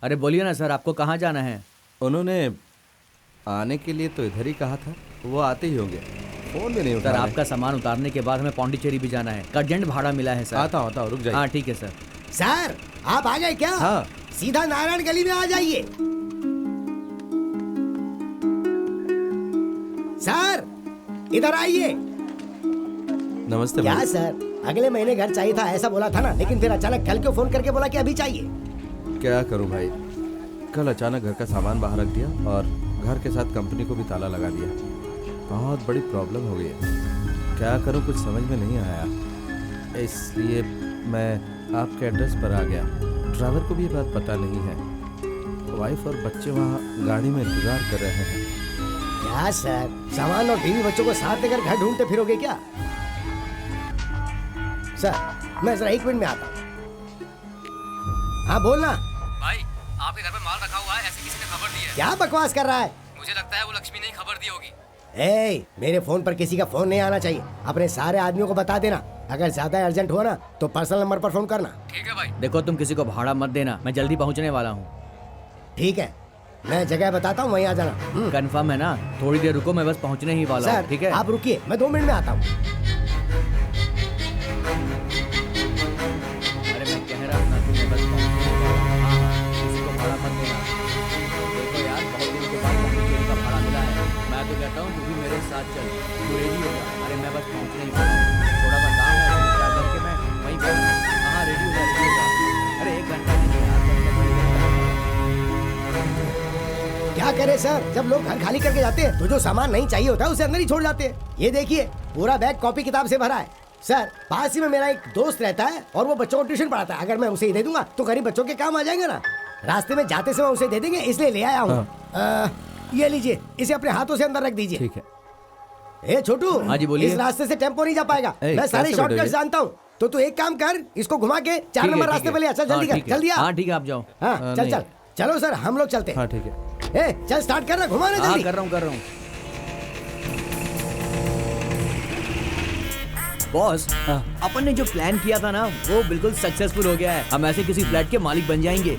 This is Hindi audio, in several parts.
अरे बोलिए ना सर, आपको कहाँ जाना है? उन्होंने आने के लिए तो इधर ही कहा था, वो आते ही होंगे। फोन भी नहीं उठा सर रहे। आपका सामान उतारने के बाद हमें पौंडीचेरी भी जाना है, अर्जेंट भाड़ा मिला है सर। आता हूँ रुक जाइए। हाँ ठीक है सर। सर आप आ गए क्या? हाँ सीधा नारायण गली में आ जाइए। सर इधर आइए। नमस्ते क्या भाई। सर, अगले महीने घर चाहिए था ऐसा बोला था ना, लेकिन फिर अचानक कल क्यों फोन करके बोला कि अभी चाहिए? क्या करूं भाई, कल अचानक घर का सामान बाहर रख दिया और घर के साथ कंपनी को भी ताला लगा दिया। बहुत बड़ी प्रॉब्लम हो गई है, क्या करूं कुछ समझ में नहीं आया, इसलिए मैं आपके एड्रेस पर आ गया। ड्राइवर को भी ये बात पता नहीं है। वाइफ और बच्चे वहाँ गाड़ी में इंतजार कर रहे हैं। क्या सर, सामान और बीवी बच्चों को साथ लेकर घर ढूंढते फिरोगे क्या? सर मैं जरा 1 मिनट में आता हूँ। हाँ बोलना। भाई आपके घर पे माल रखा हुआ है, ऐसे किसी ने खबर दी है। क्या बकवास कर रहा है? मुझे लगता है वो लक्ष्मी ने ही खबर दी होगी। मेरे फोन पर किसी का फोन नहीं आना चाहिए। अपने सारे आदमियों को बता देना, अगर ज्यादा अर्जेंट हुआ ना तो पर्सनल नंबर पर फोन करना। ठीक है भाई। देखो तुम किसी को भाड़ा मत देना, मैं जल्दी पहुंचने वाला हूँ। ठीक है, मैं जगह बताता हूँ, वहीं आ जाना। कंफर्म है ना? थोड़ी देर रुको, मैं बस पहुंचने ही वाला हूँ। सर ठीक है आप रुकिए, मैं 2 मिनट में आता हूँ। अरे मैं कह रहा हूँ ना, तुम्हें बस पहुंचने ही वाला हूँ। हाँ, किसी को भाड़ा मत देना। देखो यार, बहुत दिनों के बाद पौंडीचेरी का भाड़ा मिला है। मैं तो कहता हूँ तू भी मेरे साथ चल, तू रेडी हो जा। अरे मैं बस पहुंचने ही वाला हूँ, थोड़ा सा काम है, पूरा करके मैं वहीं पे। हाँ रेडी हो जा। अरे 1 घंटा नहीं है यार, क्या करे सर, जब लोग घर खाली करके जाते हैं तो जो सामान नहीं चाहिए होता है उसे अंदर ही छोड़ जाते हैं। ये देखिए पूरा बैग कॉपी किताब से भरा है। सर पास ही में मेरा एक दोस्त रहता है और वो बच्चों को ट्यूशन पढ़ाता है। अगर मैं उसे ही दे दूंगा तो गरीब बच्चों के काम आ जाएंगे ना। रास्ते में जाते समय उसे दे देंगे, इसलिए ले आया हूँ। ये लीजिए, इसे अपने हाथों से अंदर रख दीजिए। ठीक है। ए छोटू, हाँ जी बोलिए। इस रास्ते से टेम्पो नहीं जा पाएगा, मैं सारे कैसे शॉर्टकट बैठोगे? जानता हूँ। तो तू एक काम कर, इसको घुमा के 4 नंबर रास्ते पे ले आ। चल जल्दी कर, जल्दी आ। हाँ ठीक है, आप जाओ। हाँ चल चल, चलो सर हम लोग चलते हैं। हाँ ठीक है। चल स्टार्ट कर रहा, घुमा ना हाँ जल्दी। कर रहा हूँ। बॉस, अपन ने जो प्लान किया था ना वो बिल्कुल सक्सेसफुल हो गया है। हम ऐसे किसी फ्लैट के मालिक बन जाएंगे।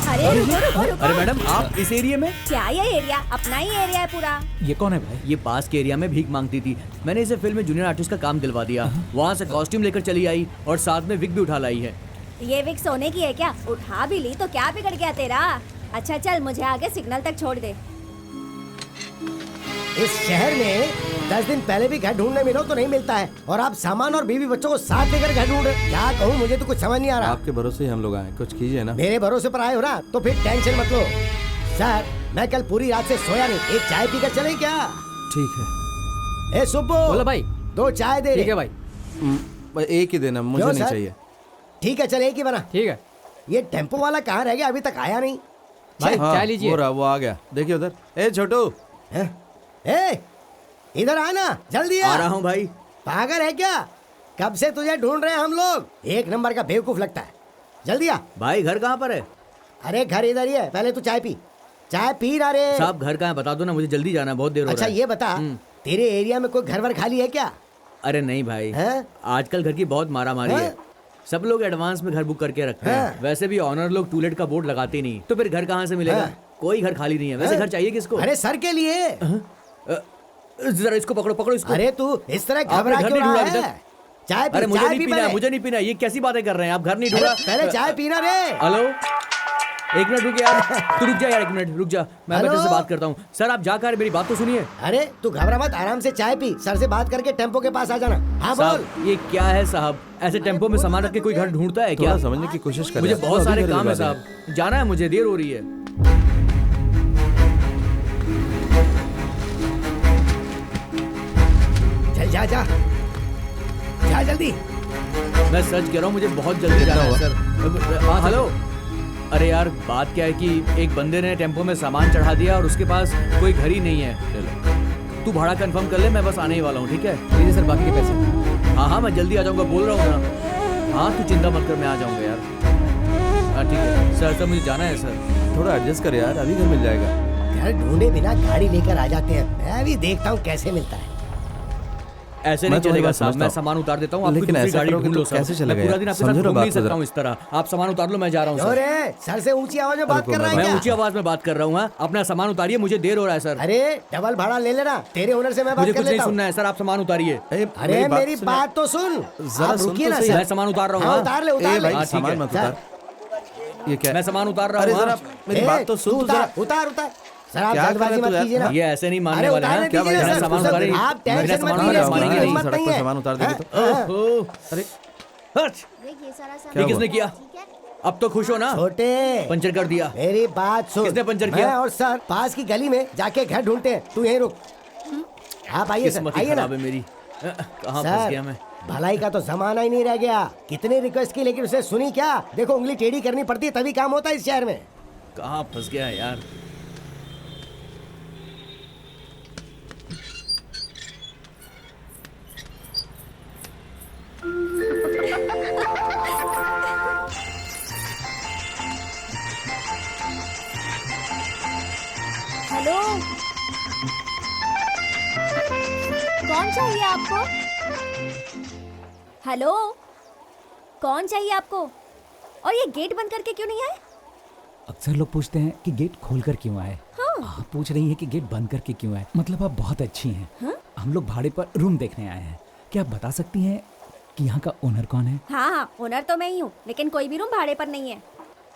अरे रुको रुको रुको। अरे मैडम, आप इस एरिया में? क्या ये एरिया अपना ही एरिया है पूरा। ये कौन है भाई? ये पास के एरिया में भीख मांगती थी, मैंने इसे फिल्म में जूनियर आर्टिस्ट का काम दिलवा दिया। वहाँ से कॉस्ट्यूम लेकर चली आई और साथ में विग भी उठा लाई है। ये विग सोने की है क्या? उठा भी ली तो क्या बिगड़ गया तेरा? अच्छा चल, मुझे आगे सिग्नल तक छोड़ दे। इस शहर में 10 दिन पहले भी घर ढूंढने मिलो तो नहीं मिलता है, और आप सामान और बीवी बच्चों को साथ लेकर घर ढूंढ रहे। क्या कहूँ, मुझे तो कुछ समझ नहीं आ रहा। आपके भरोसे ही हम लोग आए, कुछ कीजिए ना। मेरे भरोसे पर आए हो ना तो फिर टेंशन मत लो। सर मैं कल पूरी रात से सोया नहीं, एक चाय पीकर चले क्या? ठीक है। ए सुब्बू, बोलो भाई। 2 चाय दे। ठीक है भाई। एक ही देना, मुझे क्यों नहीं सर? चाहिए। ठीक है चल, एक ही बना। ठीक है ये टेम्पो वाला कहाँ रह गया, अभी तक आया नहीं। भाई, हाँ, चाय लीजिए। वो रहा, वो आ गया, देखिए उधर। ए छोटू, ए इधर आना, जल्दी आ रहा हूँ भाई। पागल है क्या? कब से तुझे ढूंढ रहे हैं हम लोग। एक नंबर का बेवकूफ लगता है, जल्दी आ। भाई घर कहाँ पर है? अरे घर इधर ही है, पहले तू चाय पी। चाय पी ना रे। साहब घर कहाँ है बता दो ना, मुझे जल्दी जाना है, बहुत देर हो अच्छा रहा है। ये बता, तेरे एरिया में कोई घर वर खाली है क्या? अरे नहीं भाई, हैं? आजकल घर की बहुत मारामारी है। सब लोग एडवांस में घर बुक करके रखते हैं। वैसे भी ऑनर लोग टूलेट का बोर्ड लगाते नहीं, तो फिर घर कहाँ से मिलेगा? कोई घर खाली नहीं है। वैसे घर चाहिए किसको? अरे सर के लिए। जरा इसको पकड़ो, पकड़ो इसको। अरे तू इस तरह आपने घबरा घर क्यों नहीं ढूंढा रहा अभी है? तक? चाय पी, अरे मुझे चाय नहीं पी पीना, पहले। मुझे नहीं पीना। ये कैसी बातें कर रहे हैं आप? घर नहीं अरे, ढूंढा। पहले चाय पीना रे। हेलो, 1 मिनट रुक यार। तू रुक जा यार, 1 मिनट रुक जा, मैं हेलो? बेटे से बात करता हूँ। सर आप जाकर मेरी बात तो सुनिए। अरे तू घबरा मत, आराम से चाय पी, सर से बात करके टेम्पो के पास आ जाना। हाँ बोल। साहब ये क्या है साहब, ऐसे टेम्पो में सामान रख के कोई घर ढूंढता है क्या? थोड़ा समझने की कोशिश करें। मुझे बहुत अभी सारे घर काम है दिलवा दें। साहब, जाना है मुझे, देर हो रही है। चल जा जा जा जल्दी। मैं सच कह रहा हूँ, मुझे बहुत जल्दी जाना है सर। हाँ हेलो। अरे यार बात क्या है कि एक बंदे ने टेम्पो में सामान चढ़ा दिया और उसके पास कोई घर ही नहीं है। तू भाड़ा कंफर्म कर ले, मैं बस आने ही वाला हूँ। ठीक है लीजिए सर बाकी के पैसे। हाँ हाँ मैं जल्दी आ जाऊँगा, बोल रहा हूँ ना। हाँ तू चिंता मत कर, मैं आ जाऊँगा यार। हाँ ठीक है सर मुझे जाना है सर। थोड़ा एडजस्ट कर यार, अभी घर मिल जाएगा। घर ढूंढे बिना गाड़ी लेकर आ जाते हैं। मैं भी देखता हूँ कैसे मिलता है। ऐसे मैं नहीं तुम्हारी चलेगा बात साहब, समझता मैं हूँ। सामान उतार देता हूँ, आपको लेकिन दूसरी ऐसा गाड़ी करोगे ढूंढ लो तो साहब। कैसे चलेगा मैं पूरा दिन यार? आपके साथ समझो ना घूम बात नहीं को सकता जरा। हूँ इस तरह। आप सामान उतार लो, मैं जा रहा हूँ सर। अरे सर से ऊंची आवाज में बात कर रहा है मैं क्या? ऊंची आवाज में बात कर रहा हूँ। हाँ? अपना सामान उतारिए, मुझे देर हो रहा है सर। अरे डबल भाड़ा ले लेना, तेरे ओनर से मैं बात मुझे कर कुछ नहीं लेता हूँ। सुनना है सर, आप सामान उतारिए। अरे मेरी सुनो। बात तो सुन, जरा आप सुन रुकिए तो ना सही। सर। मैं सामान उतार रहा हूँ। हाँ हाँ? उतार ले, उतार ले। भाई हाँ, ठीक सामान है। मत सर। उतार। ये क्या है? मैं सामान उतार रहा अरे हूँ। जरा हाँ? मेरी ए, बात तो सुन तू तो जरा। उतार उतार सर, आप क्या कर जल्दबाजी रहे हो मत तू कीजिए ना। यार? ये ऐसे नहीं मानने अरे वाले हैं। उतारने क्या दीजिए भाई, ना मेरा सर, सामान सर, उतारिए। आप मेरा टेंशन सामान मत उतारिए, लीजिए, मानेंगे इसकी नहीं। हिम्मत सड़क नहीं पर है। सामान उतार देंगे तो हाँ, ओहो, अरे हट! ये सारा सामान क्या किसने हुआ? किया? अब तो खुश हो ना? छोटे पंचर कर दिया। मेरी बात सुन। किसने पंचर मैं किया? और सर पास की गली में जाके घर ढूंढते हैं, तू यहीं रुक। आप आइए सर, किस्मत ही आइए ना। खराब है मेरी। कहाँ फंस गया मैं? भलाई का तो जमाना ही नहीं रह गया। कितने रिक्वेस्ट की लेकिन उसे सुनी क्या? देखो उंगली टेढ़ी करनी पड़ती है तभी काम होता है इस शहर में। कहाँ फंस गया है यार? हेलो, कौन चाहिए आपको? हेलो, कौन चाहिए आपको? और ये गेट बंद करके क्यों नहीं आए? अक्सर लोग पूछते हैं कि गेट खोलकर क्यों आए। हाँ। आप पूछ रही हैं कि गेट बंद करके क्यों आए। मतलब आप बहुत अच्छी हैं। हाँ? हम लोग भाड़े पर रूम देखने आए हैं। क्या आप बता सकती हैं कि यहाँ का ओनर कौन है? हाँ हाँ, ओनर तो मैं ही हूँ, लेकिन कोई भी रूम भाड़े पर नहीं है।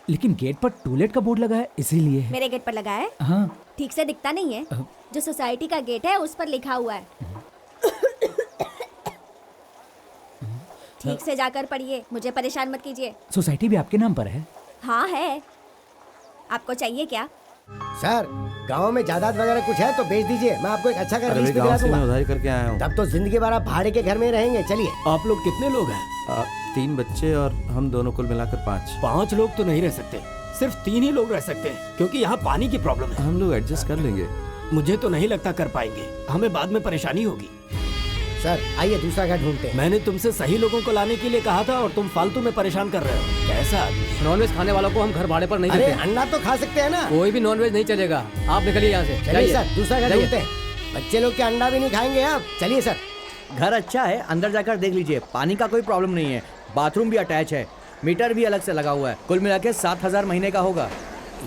लेकिन गेट पर टूलेट का बोर्ड लगा है, इसीलिए है। मेरे गेट पर लगा है, हाँ, ठीक से दिखता नहीं है। जो सोसाइटी का गेट है उस पर लिखा हुआ है। ठीक से जाकर पढ़िए, मुझे परेशान मत कीजिए। सोसाइटी भी आपके नाम पर है? हाँ है। आपको चाहिए क्या? सर गांव में जायदाद वगैरह कुछ है तो बेच दीजिए, मैं आपको एक अच्छा कर अरे लीज पे गाँव दिला से मैं दूंगा। उधारी करके आया हूँ। तब तो जिंदगी भर आप भाड़े के घर में रहेंगे। चलिए। आप लोग कितने लोग हैं? 3 बच्चे और हम दोनों कुल मिलाकर 5। 5 लोग तो नहीं रह सकते, सिर्फ 3 ही लोग रह सकते हैं, क्योंकि यहाँ पानी की प्रॉब्लम है। हम लोग एडजस्ट कर लेंगे। मुझे तो नहीं लगता कर पाएंगे, हमें बाद में परेशानी होगी। सर आइए दूसरा घर ढूंढते हैं। मैंने तुमसे सही लोगों को लाने के लिए कहा था और तुम फालतू में परेशान कर रहे हो। कैसा आदमी? नॉनवेज खाने वालों को हम घर भाड़े पर नहीं अरे देते। अंडा तो खा सकते हैं ना। कोई भी नॉनवेज नहीं चलेगा। आप निकलिए यहाँ से। चलिए जाइए। सर दूसरा घर जाइए। ढूंढते हैं। बच्चे लोग के अंडा भी नहीं खाएंगे आप। चलिए सर। घर अच्छा है, अंदर जाकर देख लीजिए। पानी का कोई प्रॉब्लम नहीं है, बाथरूम भी अटैच है, मीटर भी अलग से लगा हुआ है। कुल मिला के 7,000 महीने का होगा।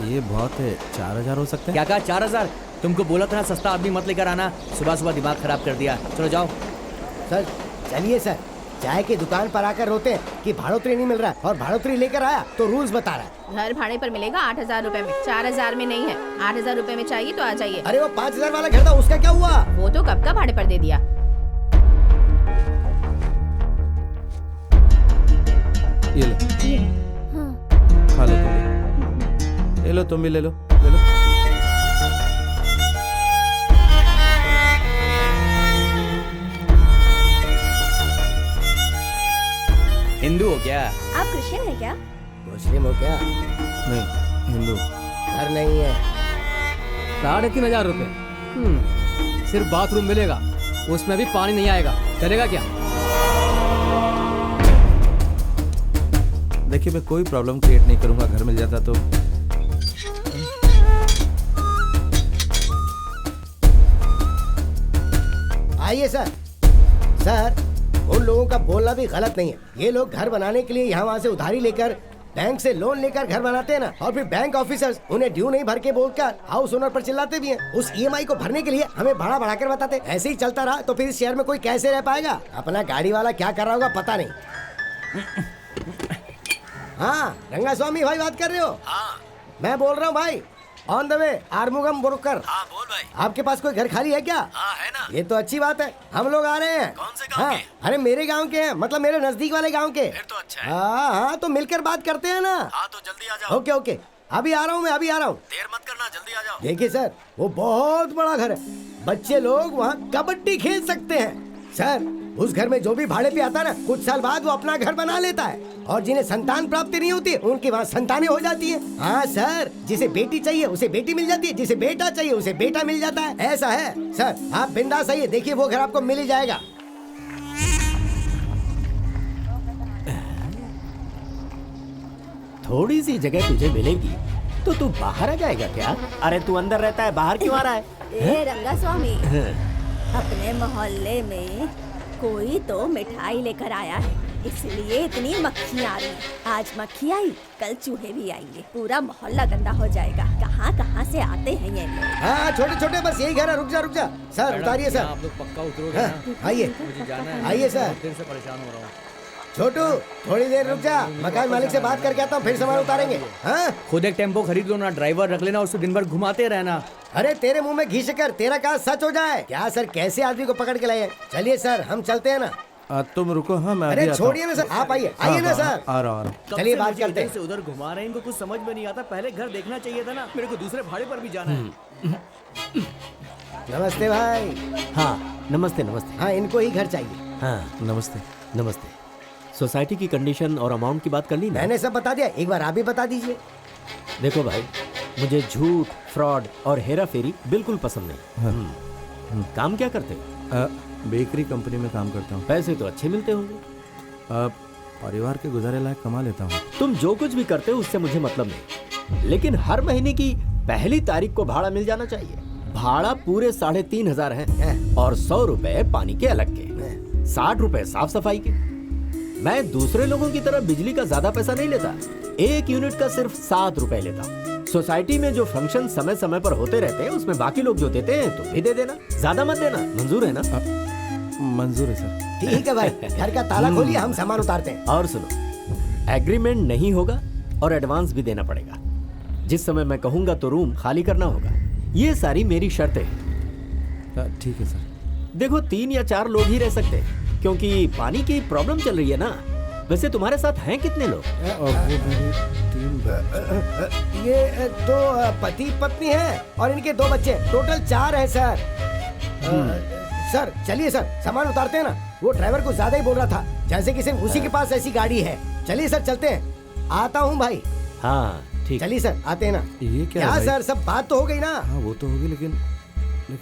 ये बहुत है, 4,000 हो सकते हैं। क्या कहा? 4,000? तुमको बोला था ना सस्ता आदमी मत लेकर आना। सुबह सुबह दिमाग खराब कर दिया। चलो जाओ। सर चलिए सर, चाय की दुकान पर आकर रोते हैं कि भाड़ोतरी नहीं मिल रहा है, और भाड़ोतरी लेकर आया तो रूल्स बता रहा है। घर भाड़े पर मिलेगा 8,000 रुपए में, 4,000 में नहीं है। 8,000 रुपए में चाहिए तो आ जाइए। अरे वो 5,000 वाला घर था, उसका क्या हुआ? वो तो कब का भाड़े पर दे दिया। ये लो, खा लो तुम भी। ले लो, तुम भी ले लो, ले लो। हिंदू हो क्या? आप क्रिश्चियन है क्या? मुस्लिम हो क्या? नहीं, हिंदू। घर नहीं है। 3,500 रुपए। सिर्फ बाथरूम मिलेगा, उसमें भी पानी नहीं आएगा। चलेगा क्या? देखिए मैं कोई प्रॉब्लम क्रिएट नहीं करूंगा, घर मिल जाता तो। आइए सर। सर उन लोगों का बोलना भी गलत नहीं है। ये लोग घर बनाने के लिए यहाँ वहाँ से उधारी लेकर, बैंक से लोन लेकर घर बनाते हैं ना, और फिर बैंक ऑफिसर्स उन्हें ड्यू नहीं भर के बोलकर हाउस ओनर पर चिल्लाते भी हैं। उस ईएमआई को भरने के लिए हमें भाड़ा बढ़ाकर बताते। ऐसे ही चलता रहा तो फिर इस शहर में कोई कैसे रह पाएगा? अपना गाड़ी वाला क्या कर रहा होगा पता नहीं। हाँ रंगा स्वामी भाई बात कर रहे हो? हाँ मैं बोल रहा हूँ भाई, ऑन द वे आरमुगम ब्रोकर। हाँ, बोल भाई। आपके पास कोई घर खाली है क्या? हाँ है ना। ये तो अच्छी बात है, हम लोग आ रहे हैं। कौन से गांव हाँ, के? अरे मेरे गांव के हैं, मतलब मेरे नजदीक वाले गांव के। फिर तो अच्छा है। हाँ हाँ तो मिलकर बात करते हैं ना। हाँ तो जल्दी आ जाओ। ओके ओके, अभी आ रहा हूँ मैं, अभी आ रहा हूँ। देर मत करना, जल्दी आ जाओ। देखिए सर, वो बहुत बड़ा घर है, बच्चे लोग वहाँ कबड्डी खेल सकते हैं। सर उस घर में जो भी भाड़े पे आता है ना, कुछ साल बाद वो अपना घर बना लेता है, और जिन्हें संतान प्राप्ति नहीं होती उनकी वहाँ संतानें हो जाती हैं। हाँ सर, जिसे बेटी चाहिए उसे बेटी मिल जाती है, जिसे बेटा चाहिए उसे बेटा मिल जाता है। ऐसा है सर, आप बिंदास आइए, देखिए वो घर आपको मिल ही जाएगा। थोड़ी सी जगह तुझे मिलेगी तो तू बाहर आ जाएगा क्या? अरे तू अंदर रहता है, बाहर क्यों आ रहा है? ए रंगा स्वामी, अपने मोहल्ले में कोई तो मिठाई लेकर आया है, इसलिए इतनी मक्खियाँ आ रही है। आज मक्खी आई, कल चूहे भी आएंगे, पूरा मोहल्ला गंदा हो जाएगा। कहाँ कहाँ से आते हैं ये लोग। हाँ छोटे छोटे बस यही घर है, रुक जा सर, उतारिए सर। आप लोग पक्का उतरोगे हाँ, ना? आइए मुझे जाना है। आइए सर। बहुत देर से परेशान हो रहा हूँ। छोटू थोड़ी देर रुक जा, मकान मालिक से बात करके आता हूँ, फिर सामान उतारेंगे। हाँ खुद एक टेम्पो खरीद लो ना, ड्राइवर रख लेना, उसको दिन भर घुमाते रहना। अरे तेरे मुंह में घी शक्कर, तेरा कहा सच हो जाए क्या सर? कैसे आदमी को पकड़ के लाए? चलिए सर हम चलते हैं ना। तुम रुको, हाँ मैं अरे अभी आता हूँ। छोड़िए ना सर, आप आइए आइए ना सर। आ रहा हूँ। कब चलिए से बात मुझे करते इधर हैं। से उधर घुमा रहे हैं, इनको कुछ समझ में नहीं आता। पहले घर देखना चाहिए था ना, मेरे को दूसरे भाड़े पर भी जाना है। नमस्ते भाई। हाँ नमस्ते नमस्ते। हाँ इनको ही घर चाहिए। हाँ नमस्ते। नमस्ते। सोसाइटी की कंडीशन और अमाउंट की बात कर ली ना? मैंने सब बता दिया, एक बार आप भी बता दीजिए। देखो भाई, मुझे झूठ, फ्रॉड और हेरा फेरी बिल्कुल पसंद नहीं। काम क्या करते हो? बेकरी कंपनी में काम करता हूँ। पैसे तो अच्छे मिलते होंगे। परिवार के गुजारे लायक कमा लेता हूँ। तुम जो कुछ भी करते हो उससे मुझे मतलब नहीं, लेकिन हर महीने की पहली तारीख को भाड़ा मिल जाना चाहिए। भाड़ा पूरे 3,500 है और 100 रुपए पानी के अलग के, 60 रुपए साफ सफाई के। मैं दूसरे लोगों की तरह बिजली का ज्यादा पैसा नहीं लेता, एक यूनिट का सिर्फ 7 रुपए लेता हूँ। सोसाइटी में जो फंक्शन समय समय पर होते रहते हैं उसमें बाकी लोग जो देते हैं तो भी दे देना, ज्यादा मत देना। मंजूर है ना? मंजूर है सर। ठीक है भाई, घर का ताला खोलिए, हम सामान उतारते हैं। और सुनो, एग्रीमेंट नहीं होगा और एडवांस भी देना पड़ेगा। जिस समय मैं कहूंगा तो रूम खाली करना होगा। ये सारी मेरी शर्तें हैं। ठीक है सर। देखो 3 या 4 लोग ही रह सकते हैं क्योंकि पानी की प्रॉब्लम चल रही है ना। वैसे तुम्हारे साथ हैं कितने लोग? ये 2 पति पत्नी है और इनके 2 बच्चे, टोटल 4 है सर। सर चलिए सर, सामान उतारते हैं ना। वो ड्राइवर को ज्यादा ही बोल रहा था, जैसे कि सिर्फ उसी के पास ऐसी गाड़ी है। चलिए सर चलते हैं, आता हूँ भाई। हाँ ठीक। चलिए सर आते हैं ना। ये क्या है सर, सब बात तो हो गई ना। हाँ वो तो होगी, लेकिन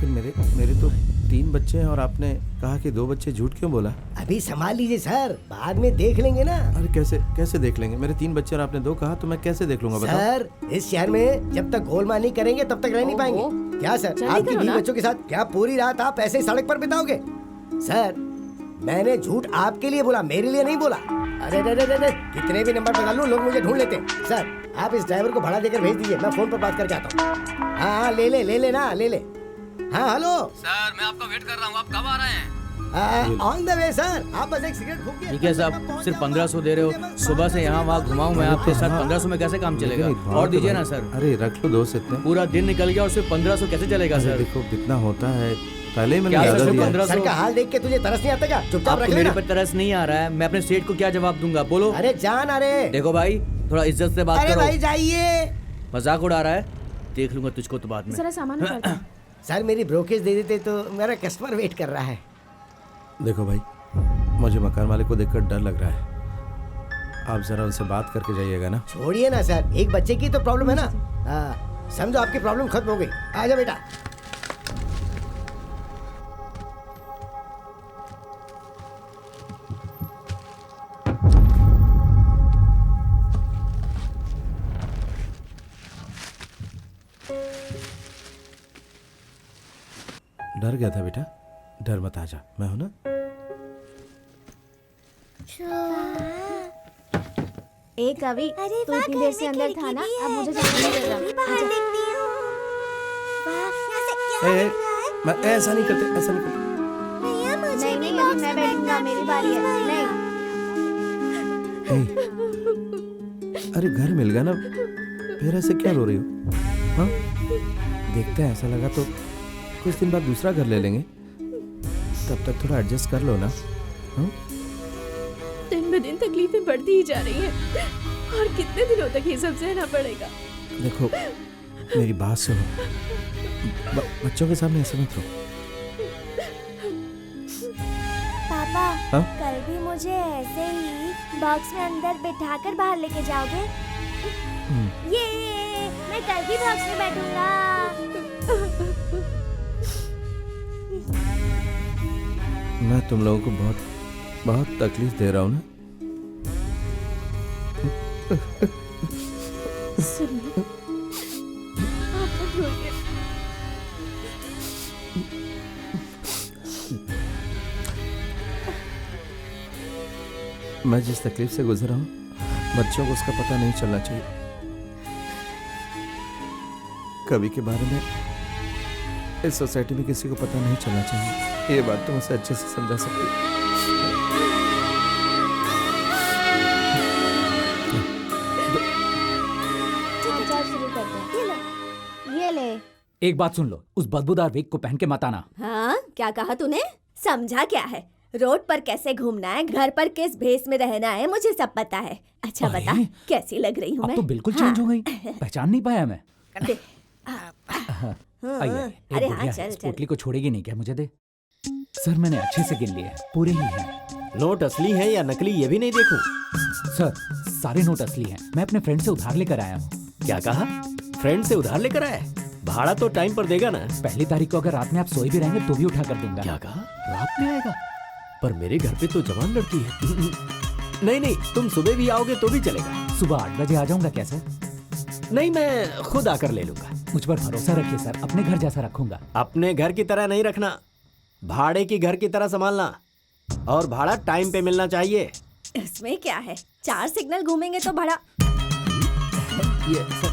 मेरे तो 3 बच्चे हैं और आपने कहा कि 2 बच्चे। झूठ क्यों बोला? अभी संभाल लीजिए सर, बाद में देख लेंगे ना। अरे कैसे देख लेंगे? मेरे 3 बच्चे और आपने 2 कहा, तो मैं कैसे देख लूंगा बताओ? सर इस शहर में जब तक गोलमाल नहीं करेंगे तब तक रह नहीं पाएंगे। क्या सर, आपकी 20 बच्चों के साथ क्या पूरी रात आप ऐसे ही सड़क पर बिताओगे? सर मैंने झूठ आपके लिए बोला, मेरे लिए नहीं बोला। अरे कितने भी नंबर बता लूं, लोग मुझे ढूंढ लेते हैं। सर आप इस ड्राइवर को भाड़ा देकर भेज दीजिए, मैं फोन पर बात करके आता हूँ। हाँ ले ले। हाँ हेलो सर, मैं आपका वेट कर रहा हूँ, आप कब आ रहे हैं? ऑन द वे सर, आप बस एक सिगरेट फूकिए। ठीक है साहब, सिर्फ 1500 दे रहे हो। सुबह से यहाँ वहाँ घुमाऊँ मैं आपके साथ, 1500 में कैसे काम चलेगा? और दीजिए ना सर। अरे रख लो 2 से इतने। पूरा दिन निकल गया और सिर्फ 1500 कैसे चलेगा सर? देखो कितना होता है, पहले ही मैंने क्या ज्यादा सर, दिया। 1500? सर का हाल देख के तुझे तरस नहीं आता क्या? चुपचाप रख आपको मेरे लेना। पर तरस नहीं आ रहा है, मैं अपने सेठ को क्या जवाब दूंगा? बोलो। अरे जान, अरे देखो भाई, थोड़ा इज्जत से बात अरे करो। भाई जाइए। मजाक उड़ा रहा है, देख लूंगा तुझको तो बाद में। जरा सामान उतार। सर मेरी ब्रोकेज दे देते तो मेरा कस्टमर वेट कर रहा है। देखो भाई, मुझे मकान मालिक को देखकर डर लग रहा है। आप जरा उनसे बात करके जाइएगा ना। छोड़िए ना सर, एक बच्चे की तो प्रॉब्लम है ना। समझो आपकी प्रॉब्लम खत्म हो गई। आजा बेटा। डर गया था बेटा, डर मत, आजा, मैं हूं ना। एक कवि, तू इतनी देर से अंदर था ना, अब मुझे जाने दे रहा। मैं ऐसा नहीं करते, ऐसा नहीं करते। नहीं, अभी मैं बैठूंगा, मेरी बारी है। नहीं। अरे घर मिल गया ना, फिर ऐसे क्या रो रही हो? हाँ देखते हैं, ऐसा लगा तो कुछ दिन बाद दूसरा घर ले लेंगे, तब तक थोड़ा एडजस्ट कर लो ना। हाँ? दिन ब दिन तकलीफें बढ़ती ही जा रही हैं और कितने दिनों तक ये सब सहना पड़ेगा? देखो मेरी बात सुनो, बच्चों के सामने ऐसे मत करो। पापा, हाँ? कल भी मुझे ऐसे ही बॉक्स में अंदर बिठाकर बाहर लेके जाओगे? ये मैं कल भी बॉक्स में बैठूंगा। मैं तुम लोगों को बहुत तकलीफ दे रहा हूँ ना। सुनिए, आप मत रोइए। मैं जिस तकलीफ से गुजरा हूँ बच्चों को उसका पता नहीं चलना चाहिए। कवि के बारे में इस सोसाइटी में किसी को पता नहीं चलना चाहिए। ये बात तुम उसे अच्छे से समझा सकती हो। ये ले। एक बात सुन लो, उस बदबूदार विग को पहन के मत आना। हाँ, क्या कहा तूने? समझा क्या है? रोड पर कैसे घूमना है, घर पर किस भेष में रहना है, मुझे सब पता है। अच्छा अरे, बता, कैसी लग रही हूँ अब मैं? तो बिल्कुल हाँ। चेंज हो गई, पहचान नहीं पाया मैं। आइए, अरे एक हाँ, बुढ़िया है, चल इस चल। पोटली को छोड़ेगी नहीं क्या? मुझे दे। सर मैंने अच्छे से गिन लिए, पूरे ही हैं। नोट असली है या नकली ये भी नहीं देखूं। सर सारे नोट असली हैं, मैं अपने फ्रेंड से उधार लेकर आया हूँ। क्या कहा? फ्रेंड से उधार लेकर आए? भाड़ा तो टाइम पर देगा ना? पहली तारीख को अगर रात में आप सोए भी रहेंगे तो भी उठा कर दूंगा। क्या कहा? रात में आएगा? पर मेरे घर पे तो जवान लड़की है। नहीं नहीं, तुम सुबह भी आओगे तो भी चलेगा। सुबह 8 बजे आ जाऊंगा क्या सर? नहीं, मैं खुद आकर ले लूंगा। मुझ पर भरोसा रखिए सर, अपने घर जैसा रखूंगा। अपने घर की तरह नहीं रखना, भाड़े की घर की तरह संभालना, और भाड़ा टाइम पे मिलना चाहिए। इसमें क्या है? 4 सिग्नल घूमेंगे तो भाड़ा। ये सर,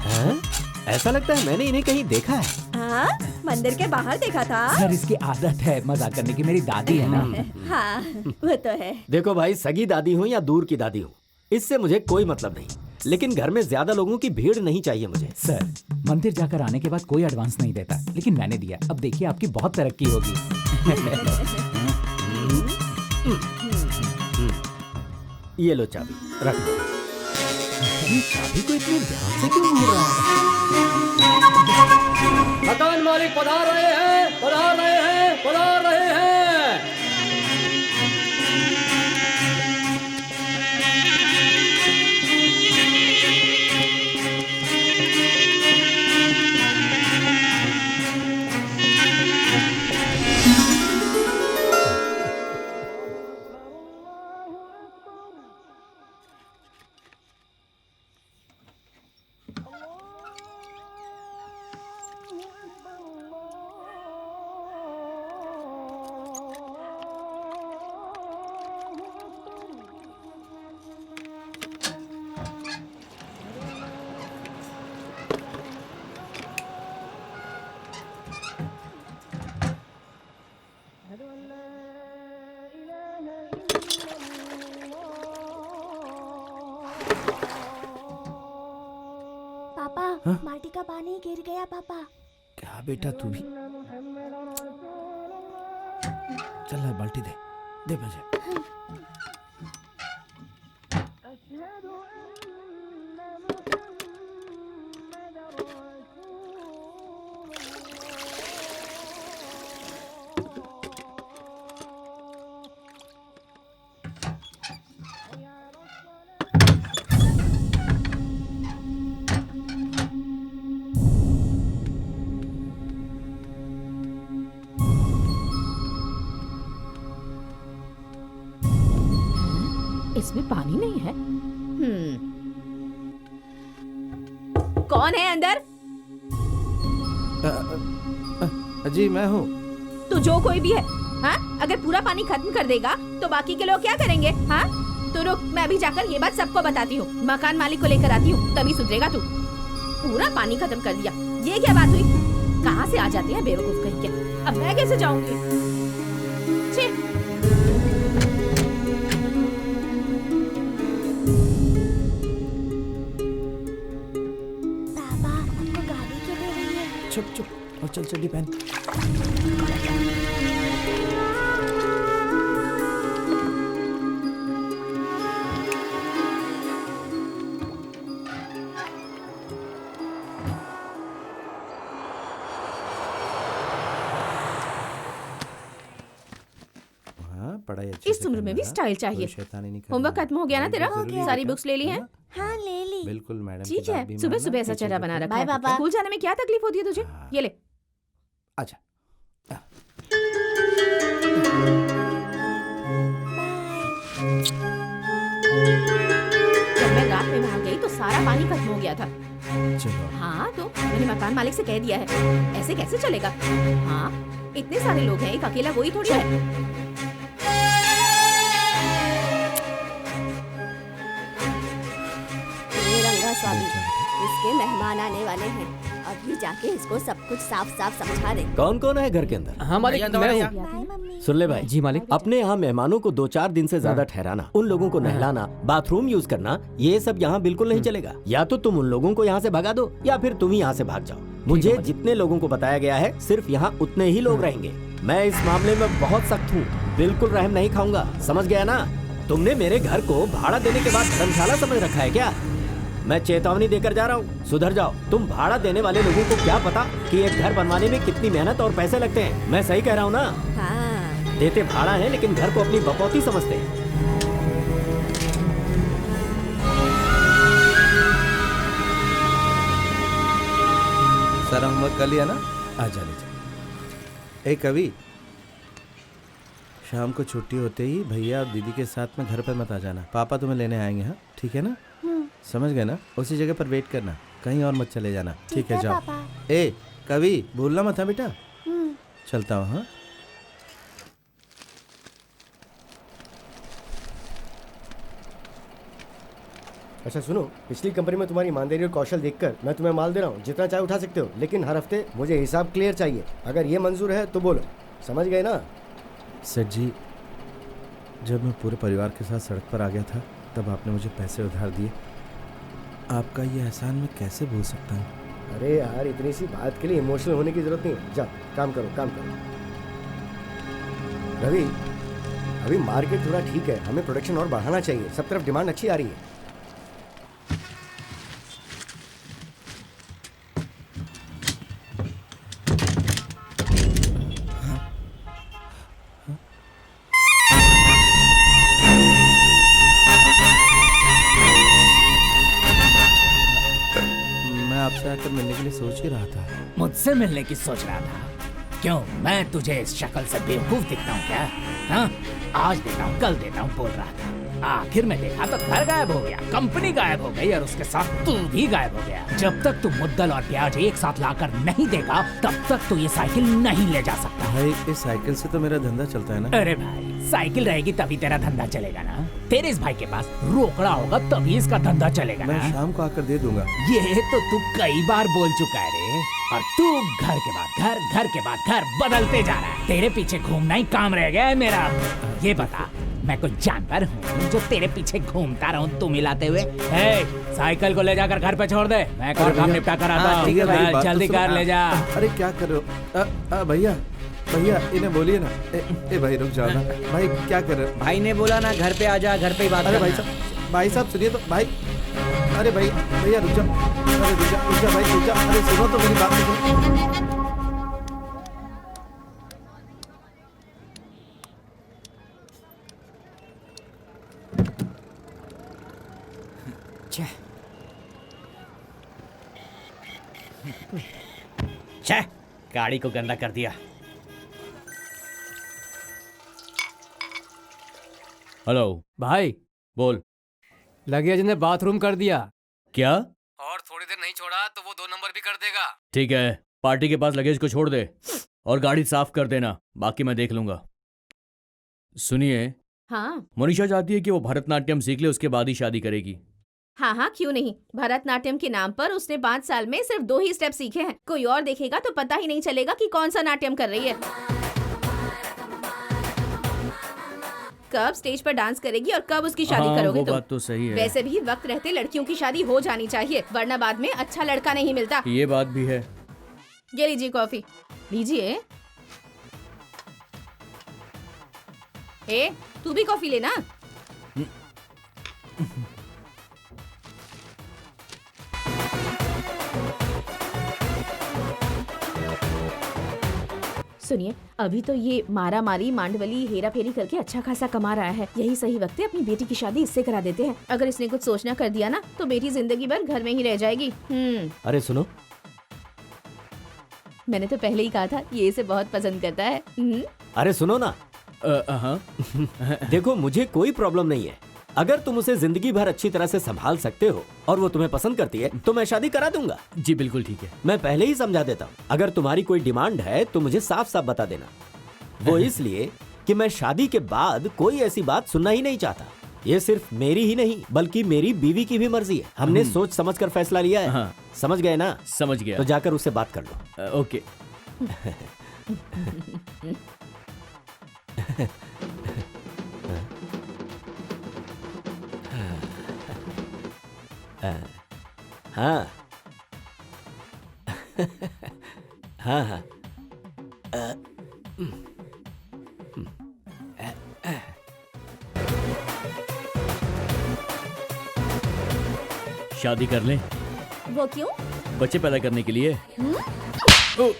हैं? ऐसा लगता है मैंने इन्हें कहीं देखा है। हाँ, मंदिर के बाहर देखा था। सर इसकी आदत है मजाक करने की, मेरी दादी है ना। हाँ, वो तो है। देखो भाई, सगी दादी हो या दूर की दादी हो, इससे मुझे कोई मतलब नहीं, लेकिन घर में ज्यादा लोगों की भीड़ नहीं चाहिए मुझे। सर मंदिर जाकर आने के बाद कोई एडवांस नहीं देता, लेकिन मैंने दिया। अब देखिए आपकी बहुत तरक्की होगी। ये लो चाबी, रख दो। ये चाबी को इतने ध्यान से क्यों घूर रहा है? मकान मालिक पधार रहे हैं, पधार रहे हैं, पधार रहे हैं। पापा, माल्टी का पानी गिर गया पापा। क्या बेटा तू भी? चल ना बाल्टी दे, दे मुझे। इसमें पानी नहीं है। कौन है अंदर? जी मैं हूँ। तू जो कोई भी है, हाँ? अगर पूरा पानी खत्म कर देगा तो बाकी के लोग क्या करेंगे? हाँ? तो रुक, मैं अभी जाकर ये बात सबको बताती हूँ। मकान मालिक को लेकर आती हूँ, तभी सुधरेगा तू। पूरा पानी खत्म कर दिया, ये क्या बात हुई? कहाँ से आ जाते हैं बेवकूफ कहीं के। अब मैं कैसे जाऊंगी? छी। पापा, वो गाड़ी क्यों ले रही है? चुप चुप और चल चड्डी पहन। पढ़ाई अच्छी इस उम्र में भी स्टाइल चाहिए। होमवर्क खत्म हो गया ना तेरा? सारी बुक्स ले ली हैं? हाँ, ले ली। बिल्कुल मैडम। ठीक है, सुबह सुबह ऐसा चेहरा बना रखा बाय है। पापा। स्कूल जाने में क्या तकलीफ होती है तुझे? ये ले। अच्छा। जब मैं रात में वहाँ गई तो सारा पानी खत्म हो गया था। चलो। हाँ, तो मैंने मकान मालिक से कह दिया है। ऐसे कैसे चलेगा? हाँ, इतने सारे लोग हैं, एक अकेला वही थोड़ी है। स्वामी, इसके मेहमान आने वाले हैं। अभी जाके इसको सब कुछ साफ साफ समझा दे। कौन कौन है घर के अंदर? हाँ मालिक, मैं हूँ। सुन ले भाई। जी मालिक। अपने यहाँ मेहमानों को 2-4 दिन से ज्यादा ठहराना, उन लोगों को नहलाना, बाथरूम यूज करना, ये सब यहाँ बिल्कुल नहीं चलेगा। या तो तुम उन लोगों को यहाँ से भगा दो या फिर तुम ही यहाँ से भाग जाओ। मुझे जितने लोगों को बताया गया है सिर्फ यहाँ उतने ही लोग रहेंगे। मैं इस मामले में बहुत सख्त हूँ, बिल्कुल रहम नहीं खाऊंगा, समझ गया ना? तुमने मेरे घर को भाड़ा देने के बाद धर्मशाला समझ रखा है क्या? मैं चेतावनी देकर जा रहा हूँ, सुधर जाओ। तुम भाड़ा देने वाले लोगों को क्या पता कि एक घर बनवाने में कितनी मेहनत और पैसे लगते हैं। मैं सही कह रहा हूँ ना? हाँ। देते भाड़ा है लेकिन घर को अपनी बकौती समझते हैं। सर होमवर्क कर लिया ना? आ जा लीजिए। ए कवि, शाम को छुट्टी होते ही भैया और दीदी के साथ में घर पर मत आ जाना, पापा तुम्हें लेने आएंगे। हाँ ठीक है ना? समझ गए ना? उसी जगह पर वेट करना, कहीं और मत चले जाना। ठीक है जाओ। ए कवि, भूलना मत है बेटा। चलता हूँ। हाँ अच्छा सुनो, पिछली कंपनी में तुम्हारी ईमानदारी और कौशल देखकर मैं तुम्हें माल दे रहा हूँ, जितना चाहे उठा सकते हो, लेकिन हर हफ्ते मुझे हिसाब क्लियर चाहिए। अगर ये मंजूर है तो बोलो, समझ गए ना? सेठ जी, जब मैं पूरे परिवार के साथ सड़क पर आ गया था तब आपने मुझे पैसे उधार दिए। आपका ये एहसान मैं कैसे भूल सकता हूँ? अरे यार, इतनी सी बात के लिए इमोशनल होने की जरूरत नहीं है। जाओ काम करो, काम करो। रवि, अभी मार्केट थोड़ा ठीक है, हमें प्रोडक्शन और बढ़ाना चाहिए। सब तरफ डिमांड अच्छी आ रही है। आपसे आकर मिलने के लिए सोच ही रहा था। मुझसे मिलने की सोच रहा था? क्यों, मैं तुझे इस शक्ल से बेवकूफ दिखता हूँ क्या? हाँ, आज देता हूँ कल देता हूँ बोल रहा था। आखिर में देखा तो घर गायब हो गया, कंपनी गायब हो गई और उसके साथ तू भी गायब हो गया। जब तक तू मुद्दल और प्याज एक साथ लाकर नहीं देगा तब तक तू ये साइकिल नहीं ले जा सकता। भाई, इस साइकिल से तो मेरा धंधा चलता है ना। अरे भाई, साइकिल रहेगी तभी तेरा धंधा चलेगा ना। तेरे इस भाई के पास रोकड़ा होगा तभी इसका धंधा चलेगा मैं ना। शाम को आकर दे दूंगा। ये तो तू कई बार बोल चुका है रे, और तू घर के बाद घर, घर के बाद घर बदलते जा रहा है। तेरे पीछे घूमना ही काम रह गया है मेरा। ये बता, मैं कोई जानवर हूँ जो तेरे पीछे घूमता रहूं तू मिलाते हुए? साइकिल को ले जाकर घर पे छोड़ दे, मैं काम निपटा कर आता हूँ। जल्दी कार ले जा। अरे क्या कर रहे हो भैया? भैया इन्हें बोलिए ना। ए भाई रुक जाओ ना। भाई क्या कर रहे हो? भाई ने बोला ना घर पे आ जा, घर पे ही बात। अरे भाई साहब सुनिए तो भाई। अरे भाई भैया रुक जाओ। अरे रुक जा भाई, रुक जा। अरे सुनो तो मेरी बात सुनो। छे, गाड़ी को गंदा कर दिया। हेलो भाई, बोल। लगेज ने बाथरूम कर दिया। क्या? और थोड़ी देर नहीं छोड़ा तो वो 2 नंबर भी कर देगा। ठीक है, पार्टी के पास लगेज को छोड़ दे और गाड़ी साफ कर देना, बाकी मैं देख लूंगा। सुनिए, हाँ मनीषा चाहती है कि वो भरतनाट्यम सीख ले, उसके बाद ही शादी करेगी। हाँ हाँ, क्यों नहीं। भरतनाट्यम के नाम पर उसने 5 साल में सिर्फ 2 ही स्टेप सीखे हैं। कोई और देखेगा तो पता ही नहीं चलेगा कि कौन सा नाट्यम कर रही है। कब स्टेज पर डांस करेगी और कब उसकी शादी करोगे वो तुम? बात तो सही है। वैसे भी वक्त रहते लड़कियों की शादी हो जानी चाहिए, वरना बाद में अच्छा लड़का नहीं मिलता। ये बात भी है। ये लीजिए कॉफी, लीजिए। ए, तू भी कॉफी लेना। सुनिए, अभी तो ये मारा मारी मांडवली हेरा फेरी करके अच्छा खासा कमा रहा है। यही सही वक्त है अपनी बेटी की शादी इससे करा देते हैं। अगर इसने कुछ सोचना कर दिया ना तो बेटी जिंदगी भर घर में ही रह जाएगी। अरे सुनो, मैंने तो पहले ही कहा था ये इसे बहुत पसंद करता है। अरे सुनो ना। हाँ। देखो, मुझे कोई प्रॉब्लम नहीं है। अगर तुम उसे जिंदगी भर अच्छी तरह से संभाल सकते हो और वो तुम्हें पसंद करती है तो मैं शादी करा दूंगा। जी बिल्कुल ठीक है। मैं पहले ही समझा देता हूँ, अगर तुम्हारी कोई डिमांड है तो मुझे साफ साफ बता देना। वो इसलिए कि मैं शादी के बाद कोई ऐसी बात सुनना ही नहीं चाहता। ये सिर्फ मेरी ही नहीं बल्कि मेरी बीवी की भी मर्जी है। हमने सोच समझ कर फैसला लिया है। हाँ। समझ गए ना? समझ गया। तो जाकर उससे बात कर लो। ओके। हाँ हाँ हाँ शादी कर लें? वो क्यों? बच्चे पैदा करने के लिए। ओ,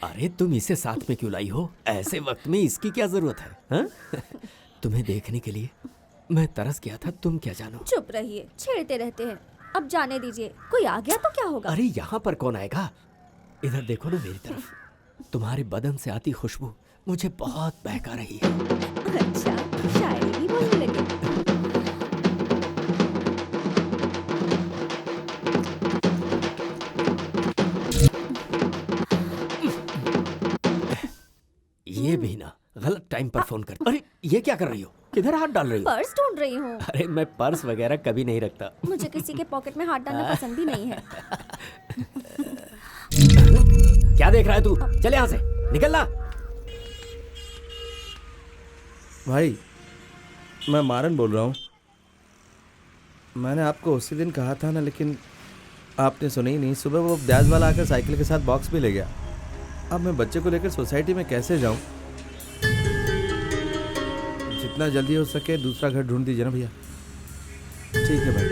अरे तुम इसे साथ में क्यों लाई हो? ऐसे वक्त में इसकी क्या जरूरत है? हाँ? तुम्हें देखने के लिए मैं तरस गया था, तुम क्या जानो। चुप रहिए, छेड़ते रहते हैं। अब जाने दीजिए, कोई आ गया तो क्या होगा? अरे यहाँ पर कौन आएगा? इधर देखो ना मेरी तरफ। तुम्हारे बदन से आती खुशबू मुझे बहुत बहका रही है। अच्छा, शायरी भी बोलने लगे। ये भी ना गलत टाइम पर फोन कर। अरे ये क्या कर रही हो? किधर हाथ डाल रही हो? पर्स ढूंढ रही हूँ। अरे मैं पर्स वगैरह कभी नहीं रखता। मुझे किसी के पॉकेट में हाथ डालना पसंद भी नहीं है। क्या देख रहा है तू? चल यहाँ से निकल ना। भाई मैं मारन बोल रहा हूँ। मैंने आपको उसी दिन कहा था ना, लेकिन आपने सुनी ही नहीं। सुबह वो ब्याज वाला आकर साइकिल के साथ बॉक्स भी ले गया। अब मैं बच्चे को लेकर सोसाइटी में कैसे जाऊं? जितना जल्दी हो सके दूसरा घर ढूंढ दीजिए ना भैया। ठीक है भाई।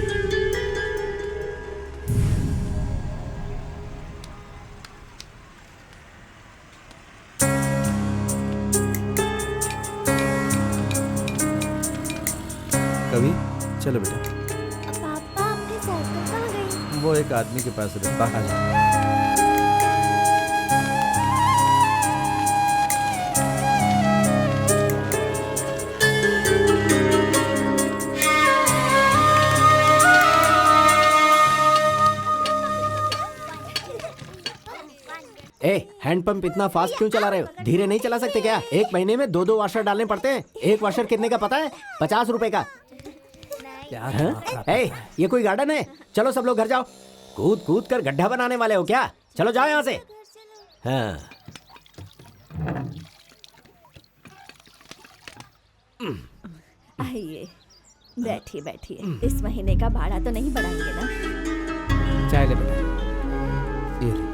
कभी चलो बेटा। पापा, आपकी साइकिल कहाँ गई? वो एक आदमी के पास है, बाहर जा। ए, हैंडपंप इतना फास्ट क्यों चला रहे हो? धीरे नहीं चला सकते क्या? एक महीने में 2-2 वाशर डालने पड़ते हैं। एक वाशर कितने का पता है? 50 रुपए का। ए, ये कोई गार्डन है? चलो सब लोग घर जाओ। कूद कूद कर गड्ढा बनाने वाले हो क्या? चलो जाओ यहाँ से। हाँ। आइए, बैठिए बैठिए। इस महीने का भाड़ा तो नहीं बढ़ाएंगे ना? चाय ले बेटा। ये ले।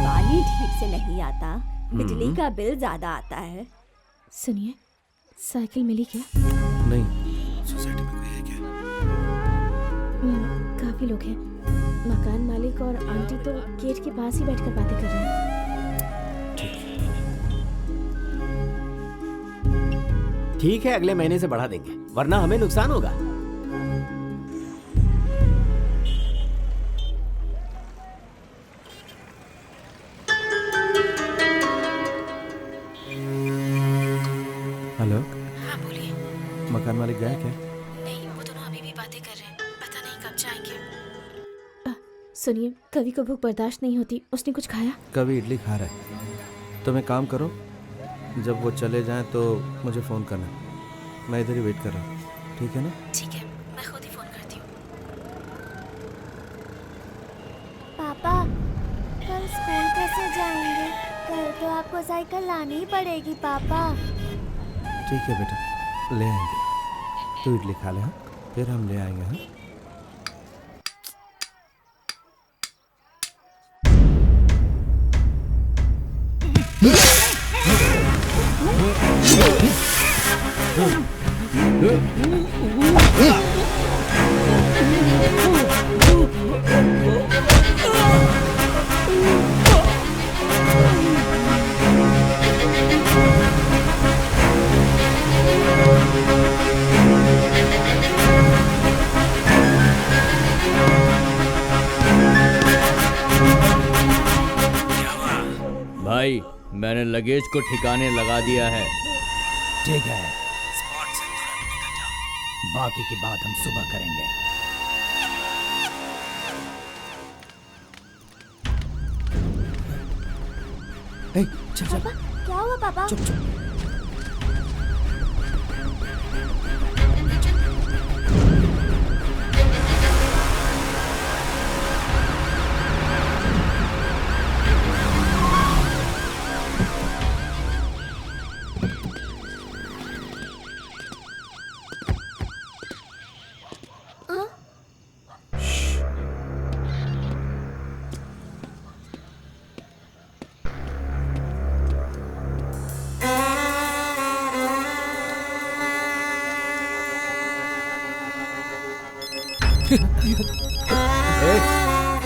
पानी ठीक से नहीं आता, बिजली का बिल ज्यादा आता है। सुनिए, साइकिल मिली क्या? नहीं, सोसाइटी में कोई है क्या? काफी लोग हैं। मकान मालिक और आंटी तो गेट के पास ही बैठकर बातें कर रहे हैं। ठीक है, अगले महीने से बढ़ा देंगे, वरना हमें नुकसान होगा। हेलो, हाँ बोलिए। मकान मालिक गया क्या? नहीं, वो दोनों अभी भी बातें कर रहे हैं। पता नहीं कब जाएंगे। सुनिए, कवि को भूख बर्दाश्त नहीं होती। उसने कुछ खाया? कभी इडली खा रहा है। तुम एक काम करो, जब वो चले जाएं तो मुझे फ़ोन करना। मैं इधर ही वेट कर रहा हूँ, ठीक है ना? ठीक है, मैं खुद ही फोन करती हूँ। पापा, कल स्कूल कैसे जाएंगे? कल तो आपको साइकिल लानी ही पड़ेगी पापा। ठीक है बेटा, ले आएंगे। तू इडली खा ले, हाँ? फिर हम ले आएंगे, हाँ? भाई मैंने लगेज को ठिकाने लगा दिया है। ठीक है, स्पॉट से तुरंत निकल जाओ, बाकी की बात हम सुबह करेंगे। चल चल। पापा क्या हुआ पापा? चुप चुप।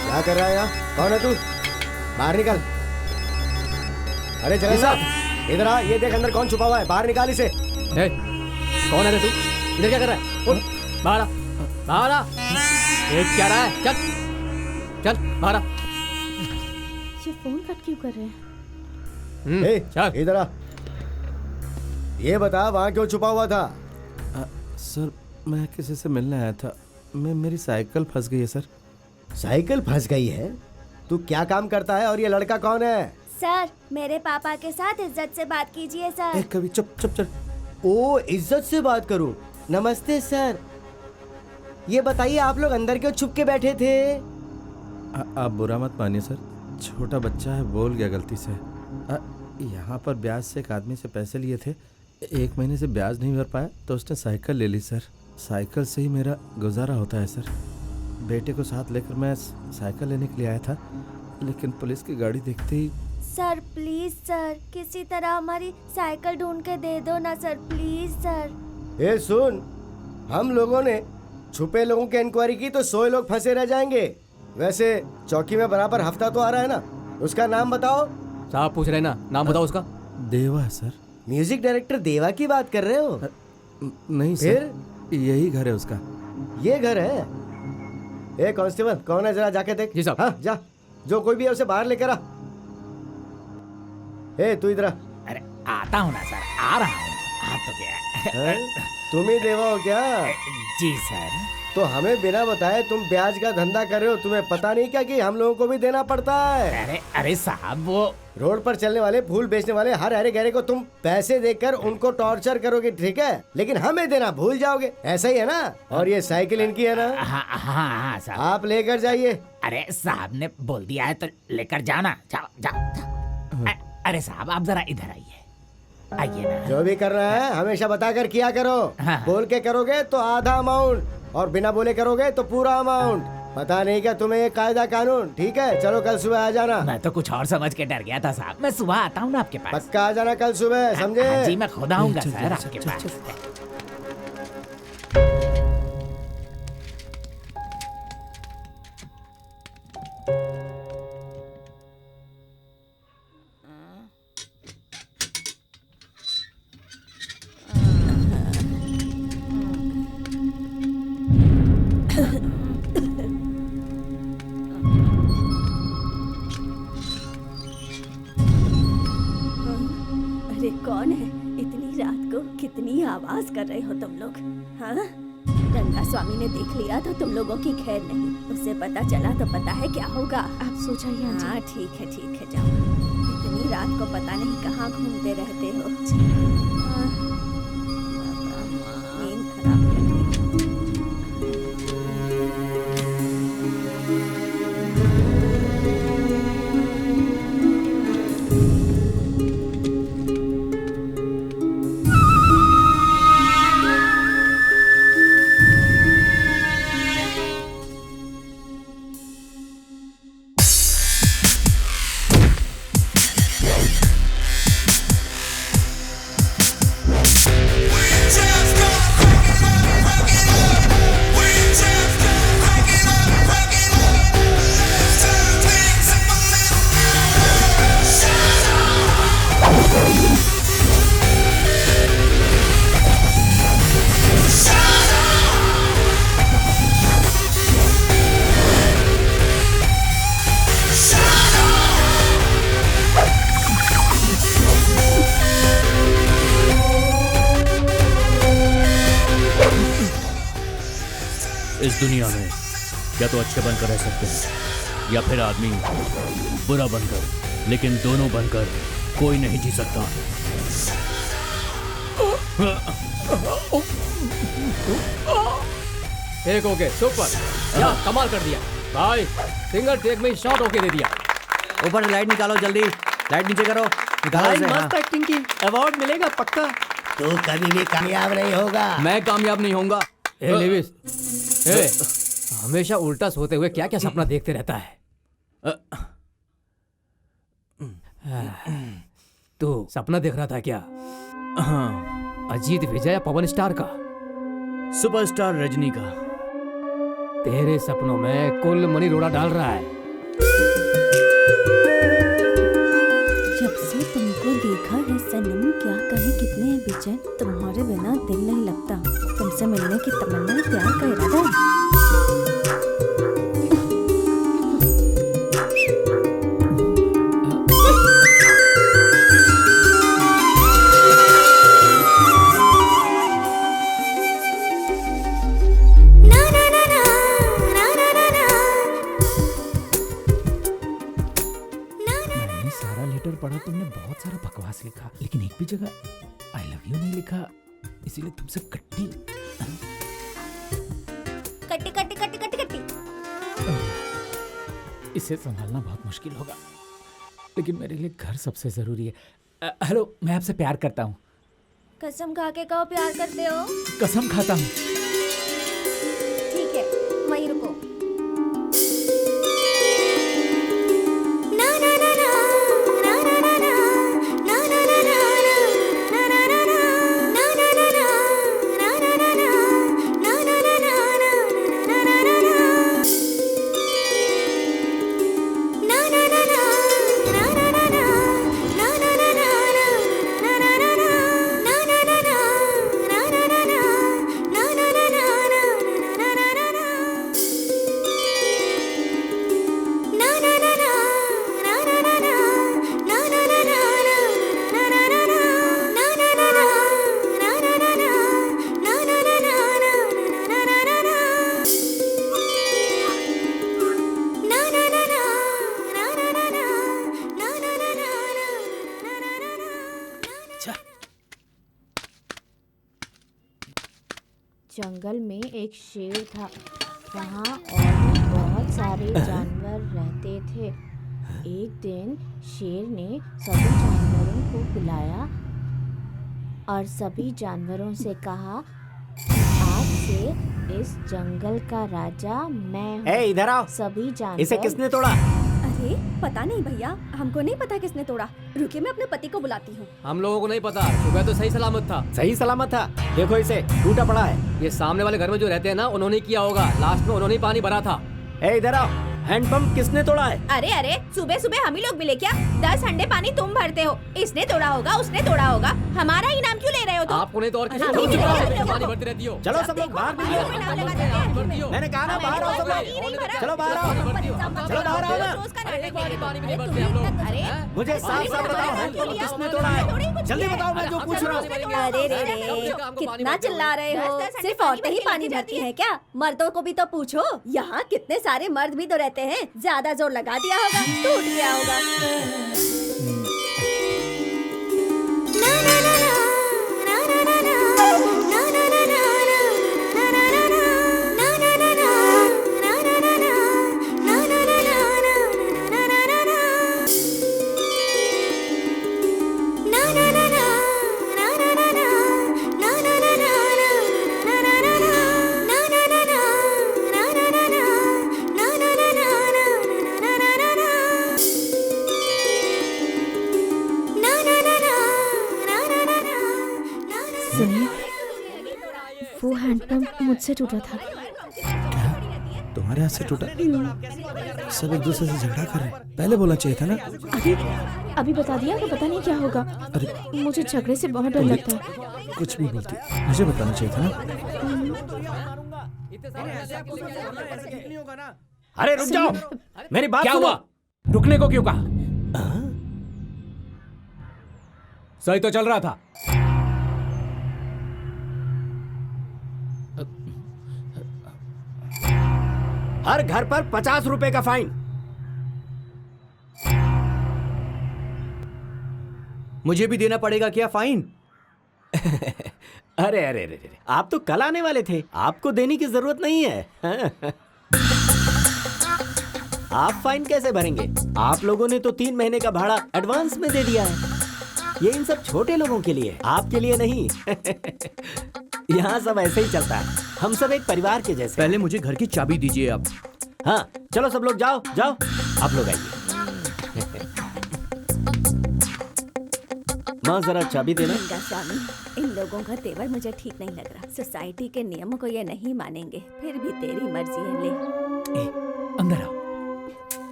क्या कर रहा है यहाँ? कौन है तू? बाहर निकल। अरे जगन्नाथ, इधर आ। ये देख अंदर कौन छुपा हुआ है, बाहर निकाल इसे। कौन है रे तू? इधर क्या कर रहा है? उठ, बाहर आ, बाहर आ। ये क्या रहा है? चल चल बाहर आ। ये फोन कट क्यों कर रहे हैं? चल इधर आ। ये बता वहाँ क्यों छुपा हुआ था? सर मैं किसी से मिलने आया था, मेरी साइकिल फंस गई है सर। साइकिल फंस गई है? तू क्या काम करता है और ये लड़का कौन है? सर मेरे पापा के साथ इज्जत से बात कीजिए सर। कभी चुप चुप चल। ओ इज्जत से बात करूं। नमस्ते सर, ये बताइए आप लोग अंदर क्यों छुप के बैठे थे? आप बुरा मत मानिए सर, छोटा बच्चा है, बोल गया गलती से। यहाँ पर ब्याज से एक आदमी से पैसे लिए थे, 1 महीने से ब्याज नहीं भर पाया तो उसने साइकिल ले ली सर। साइकिल से ही मेरा गुजारा होता है सर। बेटे को साथ लेकर मैं साइकिल लेने के लिए आया था, लेकिन पुलिस की गाड़ी देखते ही। सर प्लीज सर, किसी तरह हमारी साइकिल ढूंढ के दे दो ना सर, प्लीज सर। ए सुन, हम लोगों ने छुपे लोगों की इंक्वायरी की तो 100 लोग फंसे रह जाएंगे। वैसे चौकी में बराबर हफ्ता तो आ रहा है ना, उसका नाम बताओ। साहब पूछ रहे ना, नाम बताओ उसका। देवा है सर। म्यूजिक डायरेक्टर देवा की बात कर रहे हो? नहीं सर, यही घर है उसका। ये घर है? ए कांस्टेबल, कौन है जरा जाके देख। जी साहब। हाँ जा, जो कोई भी है उसे बाहर लेकर आ। ए तू इधर आ। अरे आता हूँ ना सर, आ रहा हूँ। हाँ तो क्या हैं? तुम ही देवा हो क्या? जी सर। तो हमें बिना बताए तुम ब्याज का धंधा कर रहे हो, तुम्हें पता नहीं क्या कि हम लोगों को भी देना पड़ता है? अरे अरे साहब, वो रोड पर चलने वाले फूल बेचने वाले हर हरे गहरे को तुम पैसे देकर उनको टॉर्चर करोगे, ठीक है, लेकिन हमें देना भूल जाओगे, ऐसा ही है ना? और ये साइकिल इनकी है ना? हाँ हाँ हाँ साहब। आप लेकर जाइए। अरे साहब ने बोल दिया है तो लेकर जाना। जाओ जाओ, जाओ। अरे साहब आप जरा इधर आइए, आइए ना। जो भी कर रहा है हमेशा बताकर किया करो। हाँ। बोल के करोगे तो आधा अमाउंट, और बिना बोले करोगे तो पूरा अमाउंट। पता नहीं क्या तुम्हें ये कायदा कानून? ठीक है, चलो कल सुबह आ जाना। मैं तो कुछ और समझ के डर गया था साहब। मैं सुबह आता हूँ ना आपके पास। पक्का आ जाना कल सुबह, समझे? हाँ जी, मैं खुद आऊंगा सर आपके पास। अरे कौन है इतनी रात को? कितनी आवाज कर रहे हो तुम लोग? हाँ, रंगा स्वामी ने देख लिया तो तुम लोगों की खैर नहीं। उसे पता चला तो पता है क्या होगा। आप सो जाइए आंटी। हाँ ठीक है, जाओ। इतनी रात को पता नहीं कहाँ घूमते रहते हो। हाँ, नींद खराब कर दी। इस दुनिया में या तो अच्छे बनकर रह सकते हैं या फिर आदमी बुरा बनकर, लेकिन दोनों बनकर कोई नहीं जी सकता। एक ओके, सुपर, या कमाल कर दिया भाई, सिंगल टेक में शॉट ओके दे दिया। ऊपर से लाइट निकालो जल्दी, लाइट नीचे करो, निकालो भाई इसे, हाँ। मस्त एक्टिंग की, अवार्ड मिलेगा पक्का। तू कभी भी कामयाब नहीं होगा। मैं कामयाब नहीं होऊंगा। ए लेविस, ए, हमेशा उल्टा सोते हुए क्या क्या सपना देखते रहता है? तू सपना देख रहा था क्या? हाँ, अजीत विजय या पवन स्टार का? सुपरस्टार रजनी का। तेरे सपनों में कुल मनी रोड़ा डाल रहा है। जब से तुमको देखा है सनम, क्या कहे कितने हैं बेचैन, तुम्हारे बिना दिल नहीं लगता, तुमसे मिलने की तमन्ना, प्यार का इरादा है। मैंने सारा लेटर पढ़ा, तुमने बहुत सारा बकवास लिखा, लेकिन एक भी जगह आई लव यू नहीं लिखा, इसीलिए तुमसे कट्टी कट्टी कट्टी कट्टी कट्टी कट्टी। इसे संभालना बहुत मुश्किल होगा, लेकिन मेरे लिए घर सबसे जरूरी है। हेलो, मैं आपसे प्यार करता हूँ। कसम खा के कहो प्यार करते हो। कसम खाता हूँ। ठीक है, वहीं रुको। जंगल में एक शेर था, वहाँ और भी बहुत सारे जानवर रहते थे। एक दिन शेर ने सभी जानवरों को बुलाया और सभी जानवरों से कहा, आज से इस जंगल का राजा मैं हूँ। ए, इधर आओ। सभी जानवर इसे किसने तोड़ा? अरे पता नहीं भैया, हमको नहीं पता किसने तोड़ा। रुकिए, मैं अपने पति को बुलाती हूँ। हम लोगों को नहीं पता, सुबह तो सही सलामत था। सही सलामत था, देखो इसे टूटा पड़ा है। ये सामने वाले घर में जो रहते हैं ना, उन्होंने ही किया होगा, लास्ट में उन्होंने ही पानी भरा था। ए, इधर आओ। हैंडपंप किसने तोड़ा है? अरे अरे, सुबह सुबह हम ही लोग मिले क्या? 10 हंडे पानी तुम भरते हो, इसने तोड़ा होगा, उसने तोड़ा होगा, हमारा इनाम क्यों ले रहे हो तुम? आपको नहीं तो और किसी अरे, को अभी नहीं, भी पानी भरती रहती हो। चलो सब लोग बाहर पानी में नाम लगा देते हैं। भरती हो। मैंने कहा ना बाहर आओ सब लोग। चलो बाहर आओ। चलो बाहर आओ ना। रोज का नाटक एक बार ही पानी में है। नहीं भरते हम लोग। अरे मुझे साफ साफ बताओ, हैंडपंप किसने तोड़ा है? जल्दी बताओ, मैं जो पूछ रहा हूँ। अरे रे रे, कितना चिल्ला रहे हो? सिर्फ औरतें ही पानी भरती हैं क्या? मर्दों को भी तो पूछो। यहाँ कितने सारे मर्द भी तो रहते हैं, ज्यादा जोर लगा दिया होगा, टूट गया होगा। वो हैंडपंप मुझसे टूटा था। तुम्हारे हाथ से टूटा? सब एक दूसरे से झगड़ा कर रहे हैं। पहले बोलना चाहिए था ना। अभी बता दिया तो पता नहीं क्या होगा। अरे मुझे झगड़े से बहुत डर लगता है। कुछ भी बोलती, मुझे बताना चाहिए था ना। अरे रुक जाओ, मेरी बात क्या सुनो। हुआ? रुकने को क्यों कहा? सही तो चल रहा था। हर घर पर 50 रुपए का फाइन। मुझे भी देना पड़ेगा क्या फाइन? अरे अरे अरे अरे, आप तो कल आने वाले थे, आपको देने की जरूरत नहीं है। आप फाइन कैसे भरेंगे? आप लोगों ने तो 3 महीने का भाड़ा एडवांस में दे दिया है। ये इन सब छोटे लोगों के लिए, आपके लिए नहीं। यहाँ सब ऐसे ही चलता है, हम सब एक परिवार के जैसे। पहले मुझे घर की चाबी दीजिए आप। हाँ चलो सब लोग जाओ जाओ, आप लोग आइए। माँ जरा चाबी देना। रंगा स्वामी, इन लोगों का तेवर मुझे ठीक नहीं लग रहा। सोसाइटी के नियमों को ये नहीं मानेंगे, फिर भी तेरी मर्जी है, ले। अंदर आओ।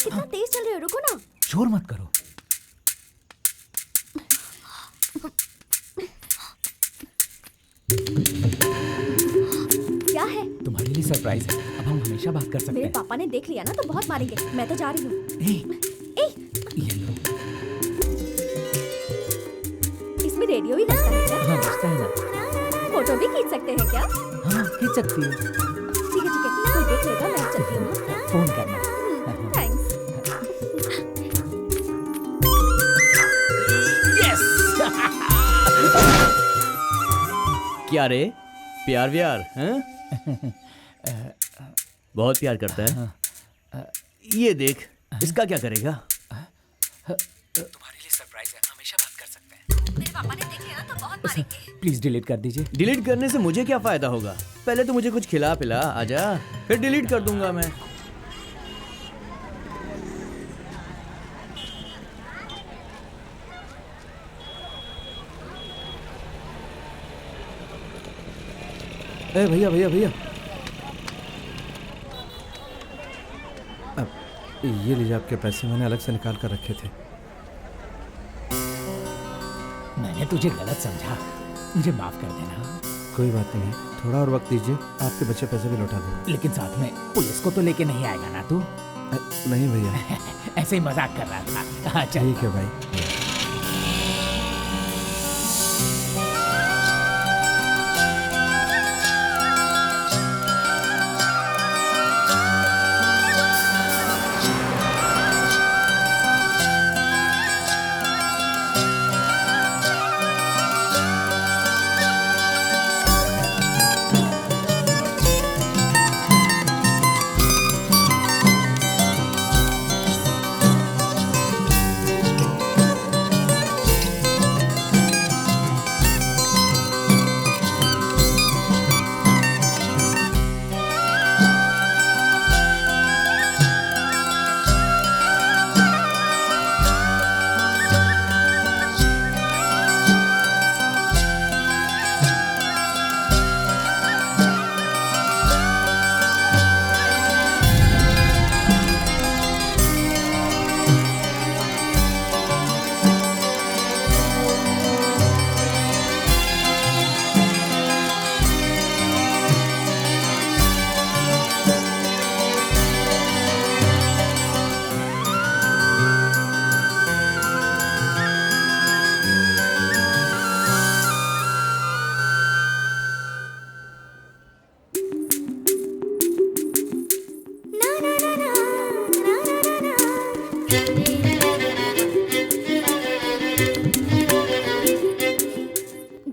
कितना तेज चल रहे हो, रुको ना। शोर मत करो। क्या है? तुम्हारे लिए सरप्राइज है, अब हम हमेशा बात कर सकते मेरे हैं। पापा ने देख लिया ना तो बहुत मारेंगे। मैं तो जा रही हूँ। ये लो। इसमें रेडियो भी लगता है क्या? हाँ बजता है ना। फोटो भी खींच सकते हैं क्या? हाँ खींच सकती हो। ठीक है, कोई देख लेगा, मैं चलती हूँ। फोन करना। थैंक्स। क्या रे, प्यार व्यार हैं? बहुत प्यार करता है। ये देख, इसका क्या करेगा? तुम्हारे लिए सरप्राइज है, हमेशा बात कर सकते हैं। मेरे पापा ने देख लिया ना तो बहुत मारेंगे। प्लीज डिलीट कर दीजिए। डिलीट करने से मुझे क्या फायदा होगा? पहले तो मुझे कुछ खिला पिला, आजा, फिर डिलीट कर दूंगा मैं। ए भैया भैया भैया, अब ये लीजिए आपके पैसे, मैंने अलग से निकाल कर रखे थे। मैंने तुझे गलत समझा, मुझे माफ कर देना। कोई बात नहीं है, थोड़ा और वक्त दीजिए, आपके बचे पैसे भी लौटा दूंगा। लेकिन साथ में पुलिस को तो लेके नहीं आएगा ना तू? नहीं भैया, ऐसे ही मजाक कर रहा था। हाँ चल। ठीक है भाई।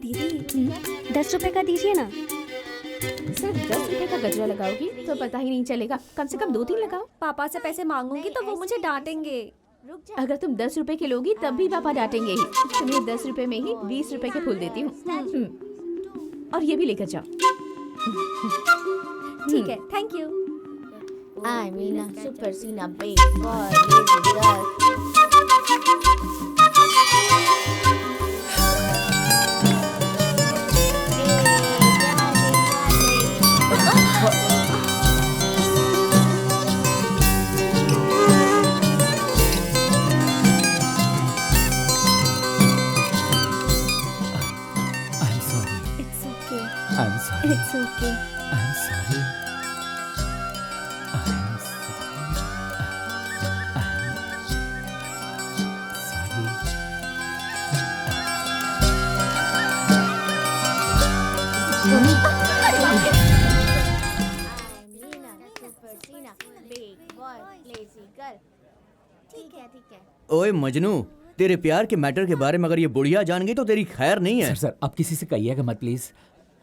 दीदी, 10 रुपए का दीजिए ना। सिर्फ 10 रुपए का गजरा लगाओगी तो पता ही नहीं चलेगा, कम से कम 2-3 लगाओ। पापा से पैसे मांगूंगी तो वो मुझे डांटेंगे। अगर तुम 10 रुपए के लोगी तब भी पापा डांटेंगे ही। तुम्हें 10 रुपए में ही 20 रुपए के फूल देती हूँ। और ये भी लेकर जाओ। ठीक है, thank you. I mean a super Sina big boy, lazy girl. I'm sorry. It's okay. I'm sorry. It's okay. I'm sorry. I'm sorry. I mean a super big boy lazy girl. ठीक है। ओए मजनू, तेरे प्यार के मैटर के बारे में अगर ये बुढ़िया जान गई तो तेरी खैर नहीं है। सर आप किसी से कहिएगा मत प्लीज।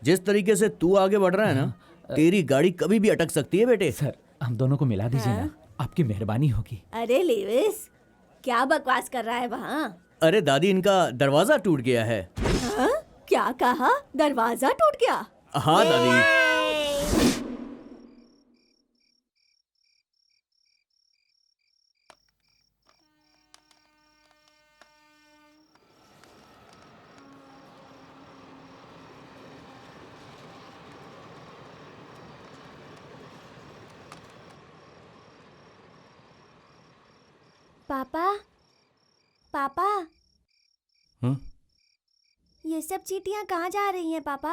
जिस तरीके से तू आगे बढ़ रहा है ना, तेरी गाड़ी कभी भी अटक सकती है बेटे। सर हम दोनों को मिला दीजिए ना, आपकी मेहरबानी होगी। अरे लेविस, क्या बकवास कर रहा है वहाँ? अरे दादी, इनका दरवाजा टूट गया है। हाँ? क्या कहा? दरवाजा टूट गया? हाँ दादी। पापा ये सब चींटियां कहाँ जा रही हैं पापा?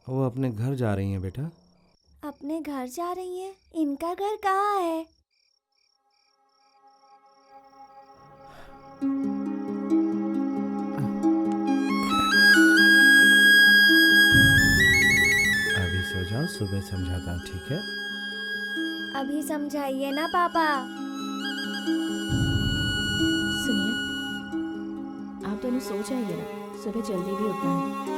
वो अपने घर जा रही हैं बेटा। अपने घर जा रही हैं? इनका घर कहाँ है? अभी सो जाओ, सुबह समझाता हूँ, ठीक है? अभी समझाइए ना पापा। सुनिए, आप दोनों सो जाइए ना, सुबह जल्दी भी उठना है।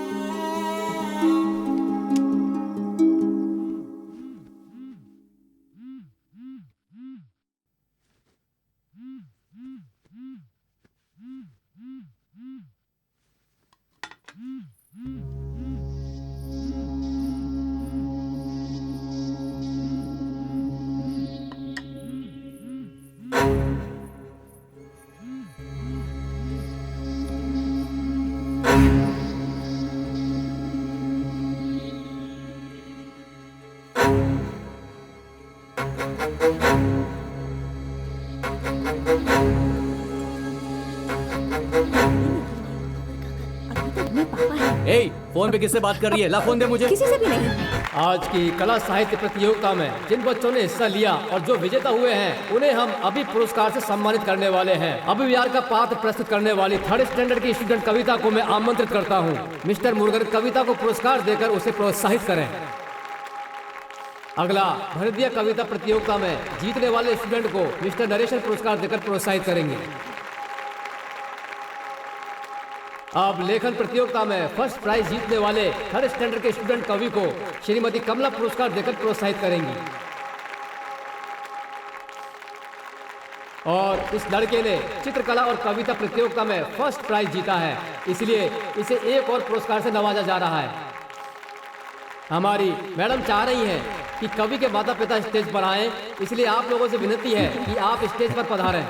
ए, फोन पे किससे बात कर रही है? ला फोन दे मुझे। किसी से भी नहीं। आज की कला साहित्य प्रतियोगिता में जिन बच्चों ने हिस्सा लिया और जो विजेता हुए हैं, उन्हें हम अभी पुरस्कार से सम्मानित करने वाले हैं। अभिव्यार का पात्र प्रस्तुत करने वाली 3rd स्टैंडर्ड की स्टूडेंट कविता को मैं आमंत्रित करता हूँ। मिस्टर मुर्गन कविता को पुरस्कार देकर उसे प्रोत्साहित करें। अगला भारतीय कविता प्रतियोगिता में जीतने वाले स्टूडेंट को मिस्टर नरेशन पुरस्कार देकर प्रोत्साहित करेंगे। अब लेखन प्रतियोगिता में फर्स्ट प्राइज जीतने वाले 3rd स्टैंडर्ड के स्टूडेंट कवि को श्रीमती कमला पुरस्कार देकर प्रोत्साहित करेंगी। और इस लड़के ने चित्रकला और कविता प्रतियोगिता में फर्स्ट प्राइज जीता है, इसलिए इसे एक और पुरस्कार से नवाजा जा रहा है। हमारी मैडम चाह रही हैं कि कवि के माता पिता स्टेज पर आएं, इसलिए आप लोगों से विनती है कि आप स्टेज पर पधारें।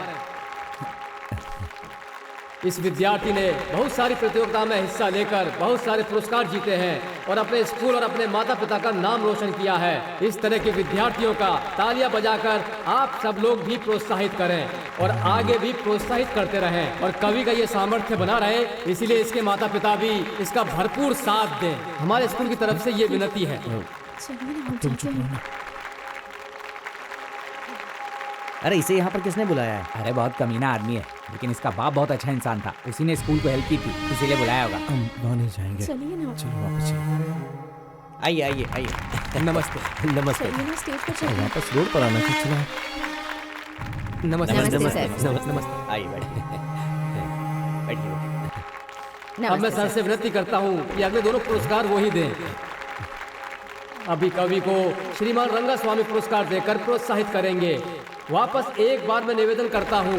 इस विद्यार्थी ने बहुत सारी प्रतियोगिता में हिस्सा लेकर बहुत सारे पुरस्कार जीते हैं और अपने स्कूल और अपने माता पिता का नाम रोशन किया है। इस तरह के विद्यार्थियों का तालियां बजाकर आप सब लोग भी प्रोत्साहित करें और आगे भी प्रोत्साहित करते रहें और कवि का ये सामर्थ्य बना रहे, इसलिए इसके माता पिता भी इसका भरपूर साथ दें। हमारे स्कूल की तरफ से ये विनती है। अरे इसे यहाँ पर किसने बुलाया है? अरे बहुत कमीना आदमी है, लेकिन इसका बाप बहुत अच्छा इंसान था, उसी ने स्कूल को हेल्प की थी, इसीलिए बुलाया होगा। हम वहाँ नहीं जाएंगे। चलिए ना, चलो वापस चलिए। आइए आइए आइए। नमस्ते। नमस्ते। चलिए ना, स्टेज पर चलिए। वापस रोड पर आना चाहिए। चलो। नमस्ते। नमस्ते। आइए बैठिए। अब मैं सर से विनती करता हूँ कि अगले दोनों पुरस्कार वो ही दें। अभी कवि को श्रीमान रंगा स्वामी पुरस्कार देकर प्रोत्साहित करेंगे। वापस एक बार मैं निवेदन करता हूँ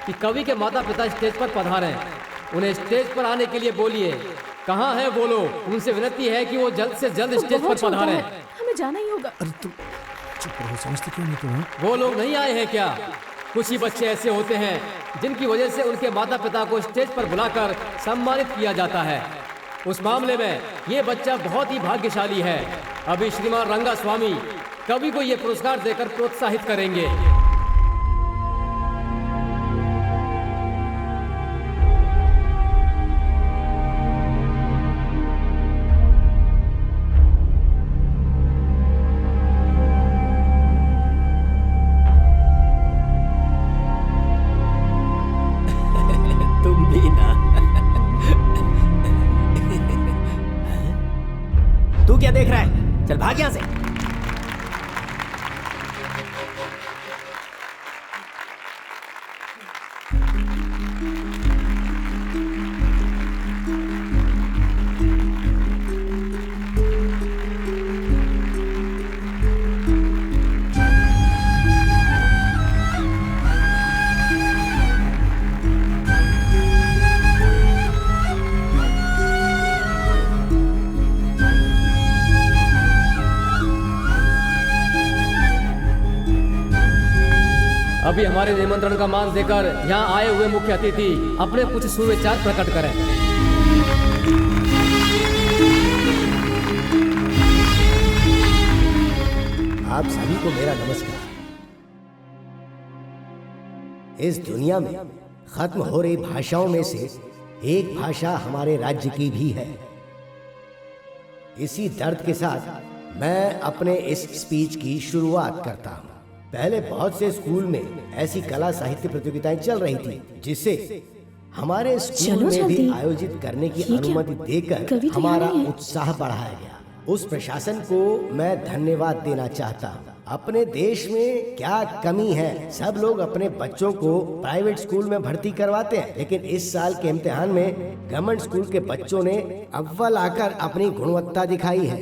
कि कवि के माता पिता स्टेज पर पधारें, उन्हें स्टेज पर आने के लिए बोलिए। कहाँ है वो लोग? उनसे विनती है कि वो जल्द से जल्द स्टेज पर पधारें। हमें जाना ही होगा। अरे तुम चुप रहो, समझते क्यों नहीं तुम? वो लोग नहीं आए हैं क्या? कुछ ही बच्चे ऐसे होते हैं जिनकी वजह से उनके माता पिता को स्टेज पर बुलाकर सम्मानित किया जाता है। उस मामले में ये बच्चा बहुत ही भाग्यशाली है। अभी श्रीमान रंगा स्वामी कवि को ये पुरस्कार देकर प्रोत्साहित करेंगे। तुम भी ना। तू क्या देख रहा है? चल भाग यहाँ से। अभी हमारे निमंत्रण का मान देकर यहाँ आए हुए मुख्य अतिथि अपने कुछ सुविचार प्रकट करें। आप सभी को मेरा नमस्कार। इस दुनिया में खत्म हो रही भाषाओं में से एक भाषा हमारे राज्य की भी है। इसी दर्द के साथ मैं अपने इस स्पीच की शुरुआत करता हूँ। पहले बहुत से स्कूल में ऐसी कला साहित्य प्रतियोगिताएं चल रही थी, जिससे हमारे स्कूल में भी आयोजित करने की अनुमति देकर हमारा उत्साह बढ़ाया गया। उस प्रशासन को मैं धन्यवाद देना चाहता हूँ। अपने देश में क्या कमी है, सब लोग अपने बच्चों को प्राइवेट स्कूल में भर्ती करवाते हैं, लेकिन इस साल के इम्तिहान में गवर्नमेंट स्कूल के बच्चों ने अव्वल आकर अपनी गुणवत्ता दिखाई है।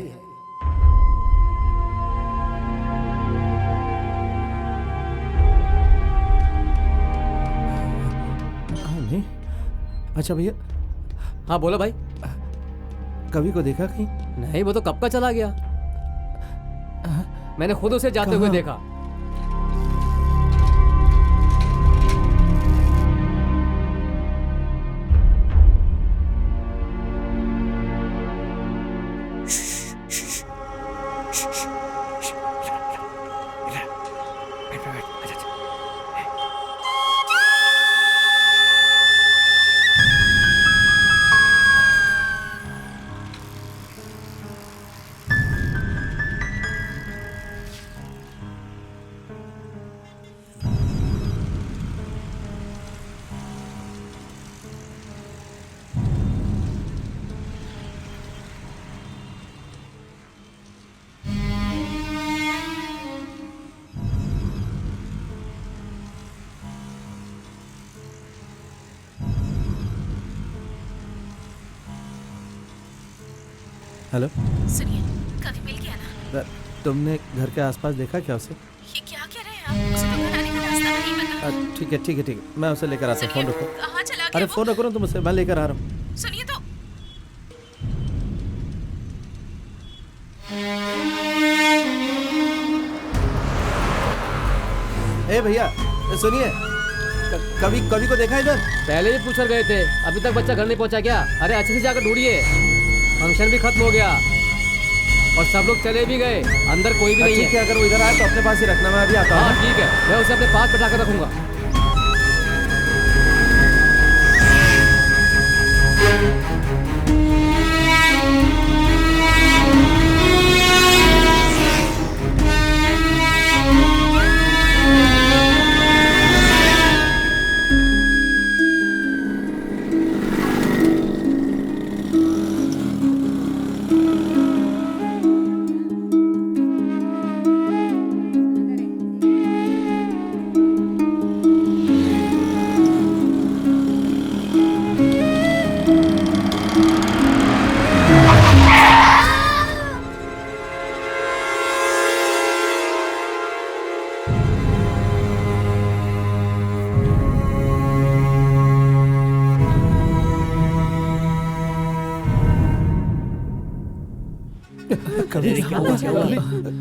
नहीं, अच्छा भैया। हाँ बोलो भाई। कवि को देखा कहीं? नहीं, वो तो कब का चला गया। मैंने खुद उसे जाते हुए देखा। हेलो, सुनिए, कभी मिल गया ना? तुमने घर के आसपास देखा क्या उसे? ये क्या कह रहे हैं आप? उसे तो घर आने का रास्ता नहीं पता। ठीक है ठीक है ठीक है, मैं उसे लेकर आता हूँ। फोन रखो। कहाँ चला गया अरे वो? फोन रखो ना तुम उसे, मैं लेकर आ रहा हूँ। सुनिए तो। ए भैया सुनिए, कभी कभी को देखा इधर? पहले भी पूछ गए थे, अभी तक बच्चा घर नहीं पहुंचा क्या? अरे अच्छे से जाकर ढूंढिए। फंक्शन भी खत्म हो गया और सब लोग चले भी गए, अंदर कोई भी नहीं है। ठीक है, अगर वो इधर आए तो अपने पास ही रखना, मैं अभी आता हूँ। हाँ ठीक है, मैं उसे अपने पास बैठा कर रखूंगा।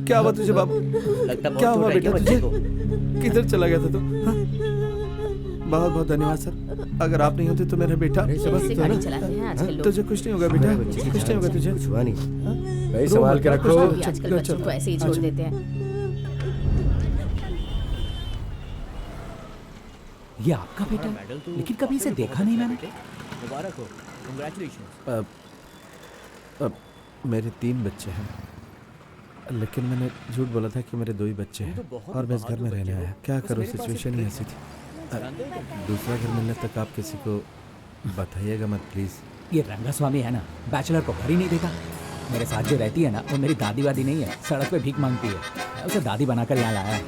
क्या हुआ तुझे बाबू? क्या हुआ बेटा तुझे? किधर चला गया था तू? बहुत बहुत धन्यवाद सर, अगर आप नहीं होते तो मेरा बेटा। गाड़ी चलाते हैं आजकल लोग। तुझे कुछ नहीं होगा बेटा, कुछ नहीं होगा तुझे। कुछ हुआ नहीं, भाई संभाल के रखो। आजकल बच्चों को ऐसे ही छोड़ देते हैं। ये आपका बेटा है? लेकिन कभी इसे देखा नहीं मैंने। मुबारक हो, कांग्रेचुलेशन। मेरे 3 बच्चे हैं, लेकिन मैंने झूठ बोला था कि मेरे 2 ही बच्चे हैं और मैं इस घर में रहने आया। क्या करूँ, सिचुएशन ही ऐसी थी। दूसरा घर मिलने तक आप किसी को बताइएगा मत प्लीज। ये रंगास्वामी है ना, बैचलर को घर ही नहीं देगा। मेरे साथ जो रहती है ना, वो मेरी दादी वादी नहीं है, सड़क पे भीख मांगती है। मैं उसे दादी बनाकर यहाँ लाया है।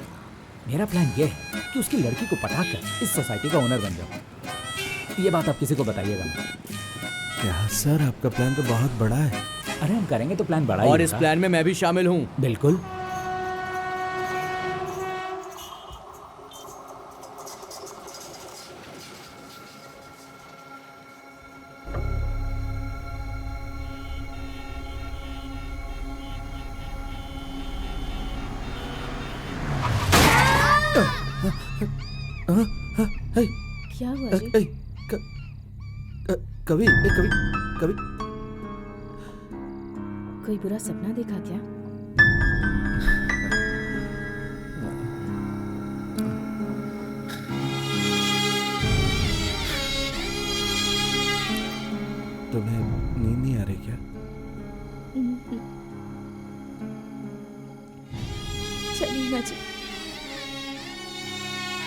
मेरा प्लान ये है कि उसकी लड़की को पटाकर इस सोसाइटी का ओनर बन जाऊँ। ये बात आप किसी को बताइएगा। क्या सर, आपका प्लान तो बहुत बड़ा है। अरे हम करेंगे तो प्लान बड़ा ही और इस होगा। प्लान में मैं भी शामिल हूँ। बिल्कुल। क्या हुआ जी? कभी कोई बुरा सपना देखा क्या? तुम्हें नींद नहीं आ रही क्या? चलिए ना जी,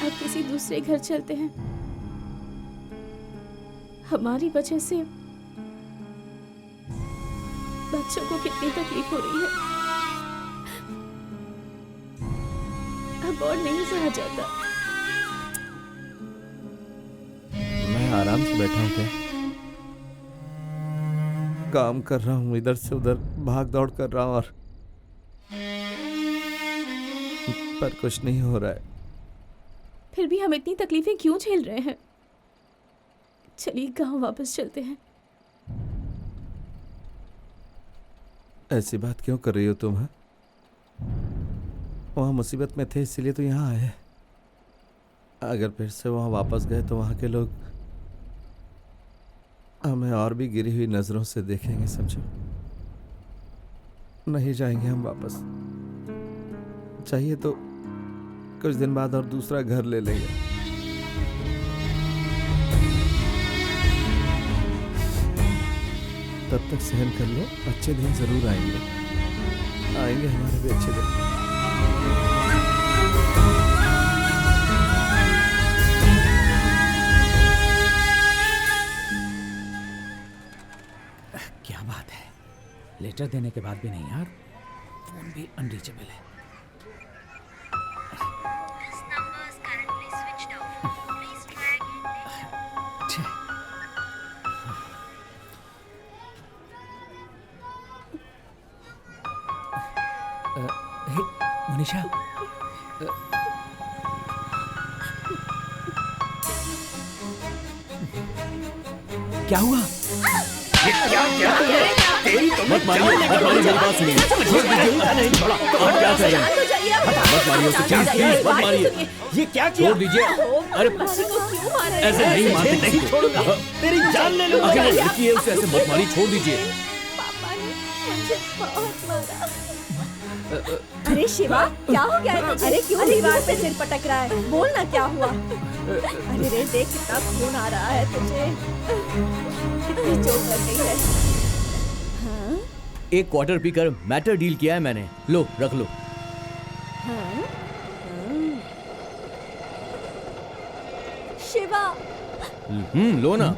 अब किसी दूसरे घर चलते हैं। हमारी वजह से बच्चों को कितनी तकलीफ हो रही है, अब और नहीं सहा जाता। मैं आराम से बैठा हूँ क्या? काम कर रहा हूँ, इधर से उधर भाग दौड़ कर रहा हूँ, और पर कुछ नहीं हो रहा है। फिर भी हम इतनी तकलीफें क्यों झेल रहे हैं? चलिए गांव वापस चलते हैं। ऐसी बात क्यों कर रही हो तुम? वहां मुसीबत में थे इसीलिए तो यहाँ आए। अगर फिर से वहां वापस गए तो वहां के लोग हमें और भी गिरी हुई नजरों से देखेंगे, समझो। नहीं जाएंगे हम वापस। चाहिए तो कुछ दिन बाद और दूसरा घर ले लेंगे। तब तक सहन कर लो, अच्छे दिन जरूर आएंगे। आएंगे हमारे भी अच्छे दिन। क्या बात है, लेटर देने के बाद भी नहीं यार, फोन भी अनरीचेबल है। हे मनीषा, क्या हुआ? मत मारिए, मेरी बात सुनिए। आप क्या कर रहे हैं? मत मारिए उसे, प्लीज मत मारिए। ये क्या किया? छोड़ दीजिए। अरे बच्ची को क्यों मार रहे ऐसे नहीं मारते, नहीं छोड़ूंगा, तेरी जान ले लूंगा। अगर वो लड़की है उसे ऐसे मत मारिए, छोड़ दीजिए। पापा ने मुझे बहुत मारा। अरे शिवा, क्या हो गया है? अरे क्यों दीवार पे सिर पटक रहा है? बोल ना क्या हुआ? अरे रे देख कितना खून आ रहा है तुझे, कितनी चोट लग गई है। हाँ? एक क्वार्टर पीकर मैटर डील किया है मैंने, लो रख लो। हाँ? शिवा, लो ना।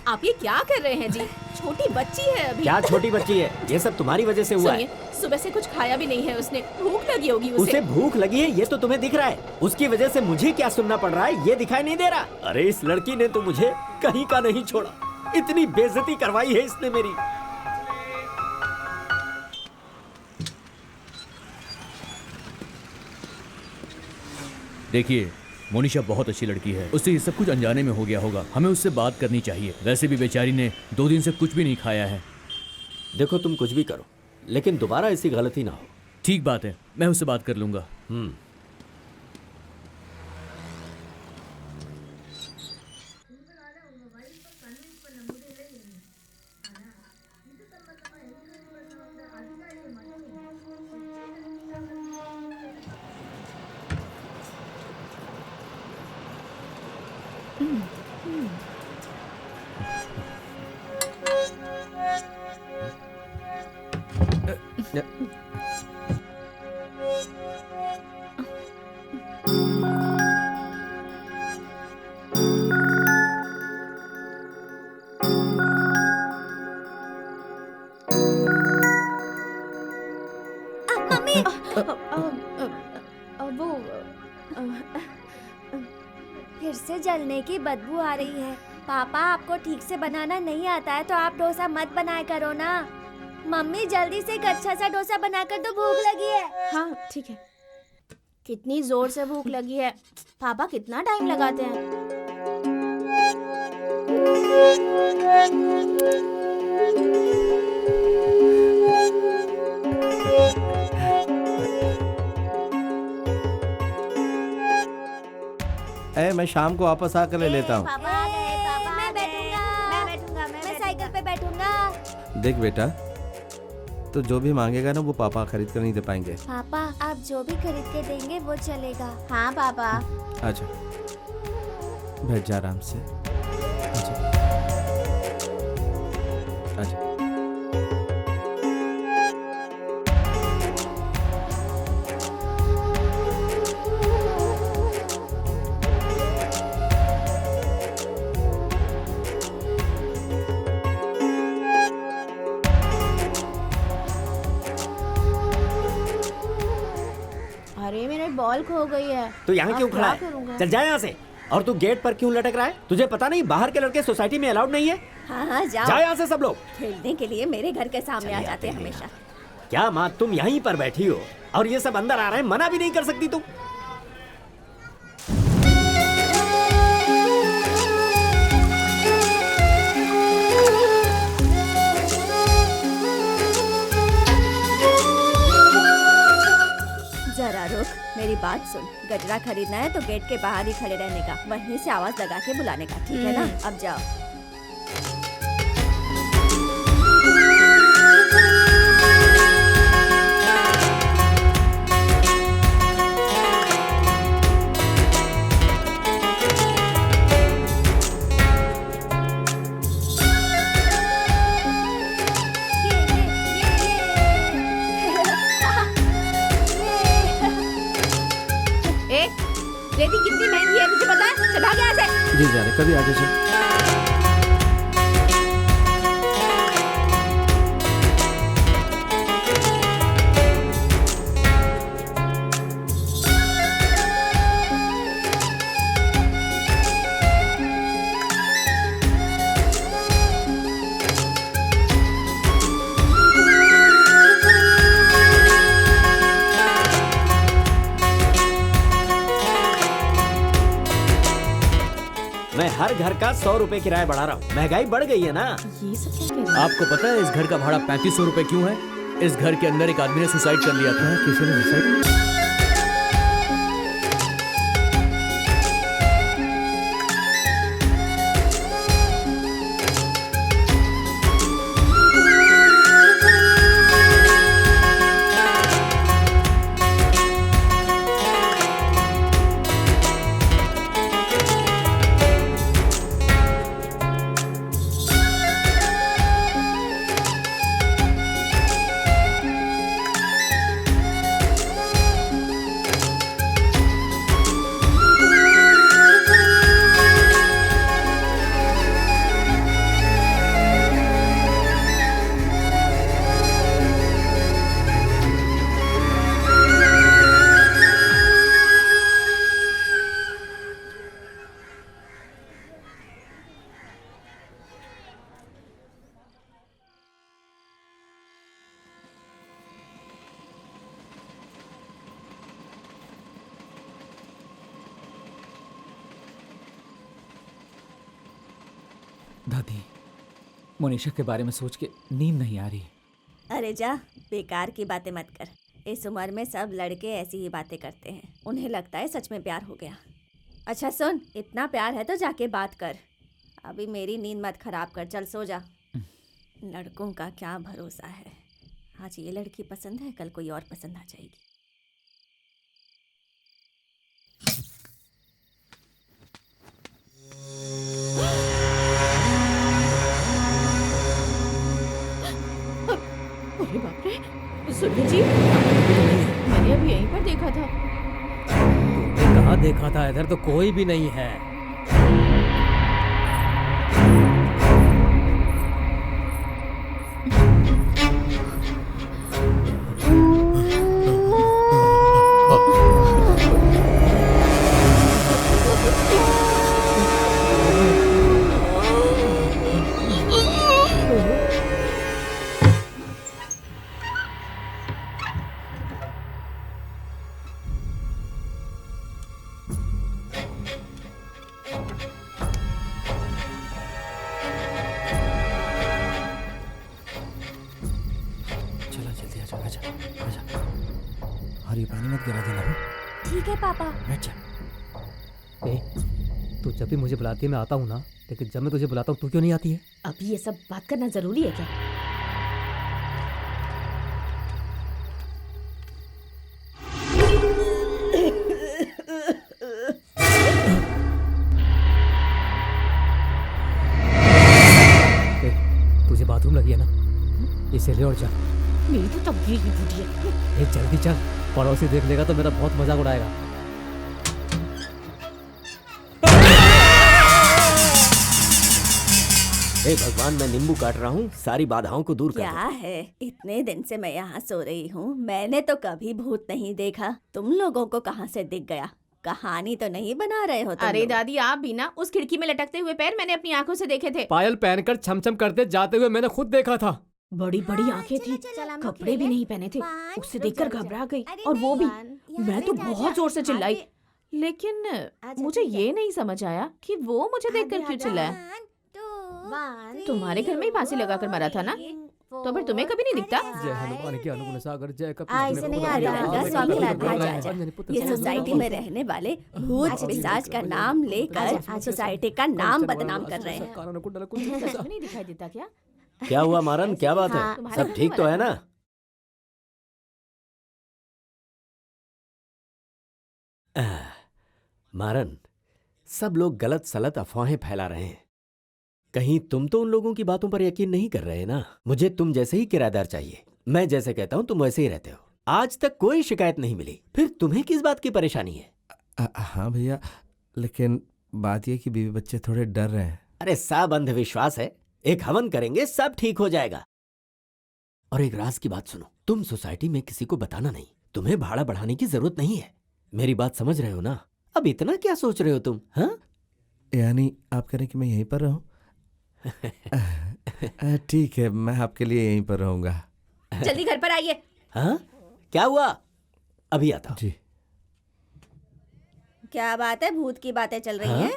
आप ये क्या कर रहे हैं जी? छोटी बच्ची है अभी। क्या छोटी बच्ची है? ये सब तुम्हारी वजह से हुआ है। सुनिए, सुबह से कुछ खाया भी नहीं है उसने, भूख लगी होगी उसे। उसे भूख लगी है ये तो तुम्हें दिख रहा है, उसकी वजह से मुझे क्या सुनना पड़ रहा है ये दिखाई नहीं दे रहा। अरे इस लड़की ने तो मुझे कहीं का नहीं छोड़ा, इतनी बेइज्जती करवाई है इसने मेरी। देखिए, मोनिशा बहुत अच्छी लड़की है, उससे ये सब कुछ अनजाने में हो गया होगा। हमें उससे बात करनी चाहिए। वैसे भी बेचारी ने 2 दिन से कुछ भी नहीं खाया है। देखो तुम कुछ भी करो, लेकिन दोबारा ऐसी गलती ना हो। ठीक बात है, मैं उससे बात कर लूंगा। फिर से जलने की बदबू आ रही है। पापा, आपको ठीक से बनाना नहीं आता है तो आप डोसा मत बनाया करो ना। मम्मी, जल्दी से एक अच्छा सा डोसा बनाकर दो, भूख लगी है। हाँ ठीक है। कितनी जोर से भूख लगी है। पापा कितना टाइम लगाते हैं। मैं शाम को वापस आकर ले लेता हूँ। पापा आ गए, पापा मैं बैठूंगा, मैं साइकिल पे बैठूंगा। देख बेटा, तो जो भी मांगेगा ना वो पापा खरीद कर नहीं दे पाएंगे। पापा, आप जो भी खरीद के देंगे वो चलेगा। हाँ पापा। अच्छा बैठ जा आराम से। अच्छा अच्छा। अरे मेरे बॉल खो गई है। तो यहाँ क्यों अब खड़ा क्या है? करूँगा? चल जा यहाँ से। और तू गेट पर क्यों लटक रहा है? तुझे पता नहीं बाहर के लड़के सोसाइटी में अलाउड नहीं है? हाँ हाँ जा जाओ। यहाँ से सब लोग। खेलने के लिए मेरे घर के सामने आ जाते हैं हमेशा। क्या माँ, तुम यहीं पर बैठी हो और ये सब अंदर आ रहे हैं, मना भी नहीं कर सकती तुम? जरा रुक, मेरी बात सुन। गजरा खरीदना है तो गेट के बाहर ही खड़े रहने का, वहीं से आवाज लगा के बुलाने का, ठीक है ना? अब जाओ। ए, रेती कितनी महंगी है तुझे पता है? चल भाग यहाँ से। जी जा रहे, कभी आगे चल। मैं हर घर का 100 रुपए किराया बढ़ा रहा हूँ। महंगाई बढ़ गई है ना। ये सब क्या कह रहे हैं? आपको पता है इस घर का भाड़ा 3500 रुपए क्यों है? इस घर के अंदर एक आदमी ने सुसाइड कर लिया था। किसी ने डिसाइड दादी, मोनिशा के बारे में सोच के नींद नहीं आ रही। अरे जा, बेकार की बातें मत कर। इस उम्र में सब लड़के ऐसी ही बातें करते हैं। उन्हें लगता है सच में प्यार हो गया। अच्छा सुन, इतना प्यार है तो जाके बात कर। अभी मेरी नींद मत खराब कर, चल सो जा। लड़कों का क्या भरोसा है। आज ये लड़की पसंद है, कल कोई और पसंद आ जाएगी। अरे बाप रे, सुरभि जी, मैंने अभी यहीं पर देखा था। कहाँ देखा था? इधर तो कोई भी नहीं है। पापा। ए, तू जब भी मुझे बुलाती है मैं आता हूँ ना, लेकिन जब मैं तुझे बुलाता हूँ तू क्यों नहीं आती है? अभी ये सब बात करना जरूरी है क्या? ए, तुझे बाथरूम लगी है ना, इसे ले और जा। मेरी तो तबीयत ही टूटी है। ए, जल्दी चल, पड़ोसी देख लेगा तो मेरा बहुत मजाक उड़ाएगा। हे भगवान, मैं नींबू काट रहा हूँ, सारी बाधाओं को दूर कर क्या है, इतने दिन से मैं यहाँ सो रही हूँ, मैंने तो कभी भूत नहीं देखा। तुम लोगों को कहाँ से दिख गया? कहानी तो नहीं बना रहे हो तुम अरे लोग। दादी, आप भी ना, उस खिड़की में लटकते हुए पैर मैंने अपनी आंखों से देखे थे। पायल पहनकर छमछम करते जाते हुए मैंने खुद देखा था। बड़ी बड़ी आंखें थी, कपड़े भी नहीं पहने थे। उससे देखकर घबरा गई, और वो भी मैं तो बहुत जोर से चिल्लाई, लेकिन मुझे ये नहीं समझ आया कि वो मुझे देखकर क्यों चिल्लाया। तुम्हारे घर में ही फांसी लगाकर मरा था ना, तो फिर तुम्हें कभी नहीं दिखता? जय हनुमान के अनुगुण सागर जय ऐसे नहीं आ रहा। ये सोसाइटी में रहने वाले भूत पिशाच का नाम लेकर सोसाइटी का नाम बदनाम कर रहे हैं। नहीं दिखाई देता क्या? क्या हुआ मारन, क्या बात है? सब ठीक तो है ना? मारन, सब लोग गलत सलत अफवाहें फैला रहे हैं। कहीं तुम तो उन लोगों की बातों पर यकीन नहीं कर रहे ना? मुझे तुम जैसे ही किराएदार चाहिए। मैं जैसे कहता हूँ तुम वैसे ही रहते हो। आज तक कोई शिकायत नहीं मिली, फिर तुम्हें किस बात की परेशानी है? हाँ भैया, लेकिन बात यह कि बीवी बच्चे थोड़े डर रहे हैं। अरे सब अंधविश्वास है, एक हवन करेंगे सब ठीक हो जाएगा। और एक राज की बात सुनो, तुम सोसाइटी में किसी को बताना नहीं। तुम्हें भाड़ा बढ़ाने की जरूरत नहीं है। मेरी बात समझ रहे हो ना? अब इतना क्या सोच रहे हो तुम? हाँ, यानी आप कह रहे हैं कि मैं यहीं पर रहूं? ठीक है, मैं आपके लिए यहीं पर रहूंगा। जल्दी घर पर आइए। हाँ, क्या हुआ? अभी आता हूं। जी। क्या बात है, भूत की बातें चल रही हैं?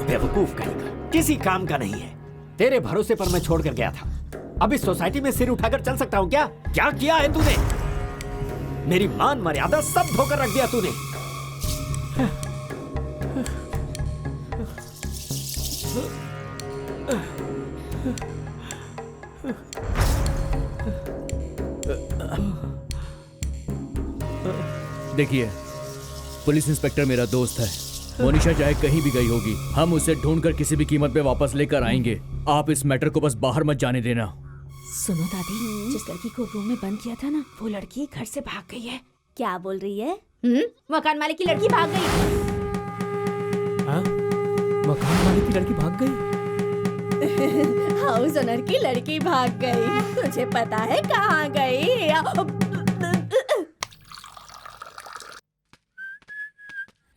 बेवकूफ कहेगा, किसी काम का नहीं है। तेरे भरोसे पर मैं छोड़ कर गया था। अब इस सोसाइटी में सिर उठाकर चल सकता हूँ क्या? क्या किया है तूने? मेरी मान मर्यादा सब धोकर रख दिया तूने। देखिए, पुलिस इंस्पेक्टर मेरा दोस्त है। मोनिशा चाहे कहीं भी गई होगी, हम उसे ढूंढकर किसी भी कीमत पे वापस लेकर आएंगे। आप इस मैटर को बस बाहर मत जाने देना। सुनो दादी, जिस लड़की को रूम में बंद किया था ना, वो लड़की घर से भाग गई है। क्या बोल रही है? मकान मालिक की लड़की भाग गई। हाँ? मकान मालिक की लड़की भाग गई? हाउस ओनर की लड़की भाग गई। तुझे पता है कहाँ गई?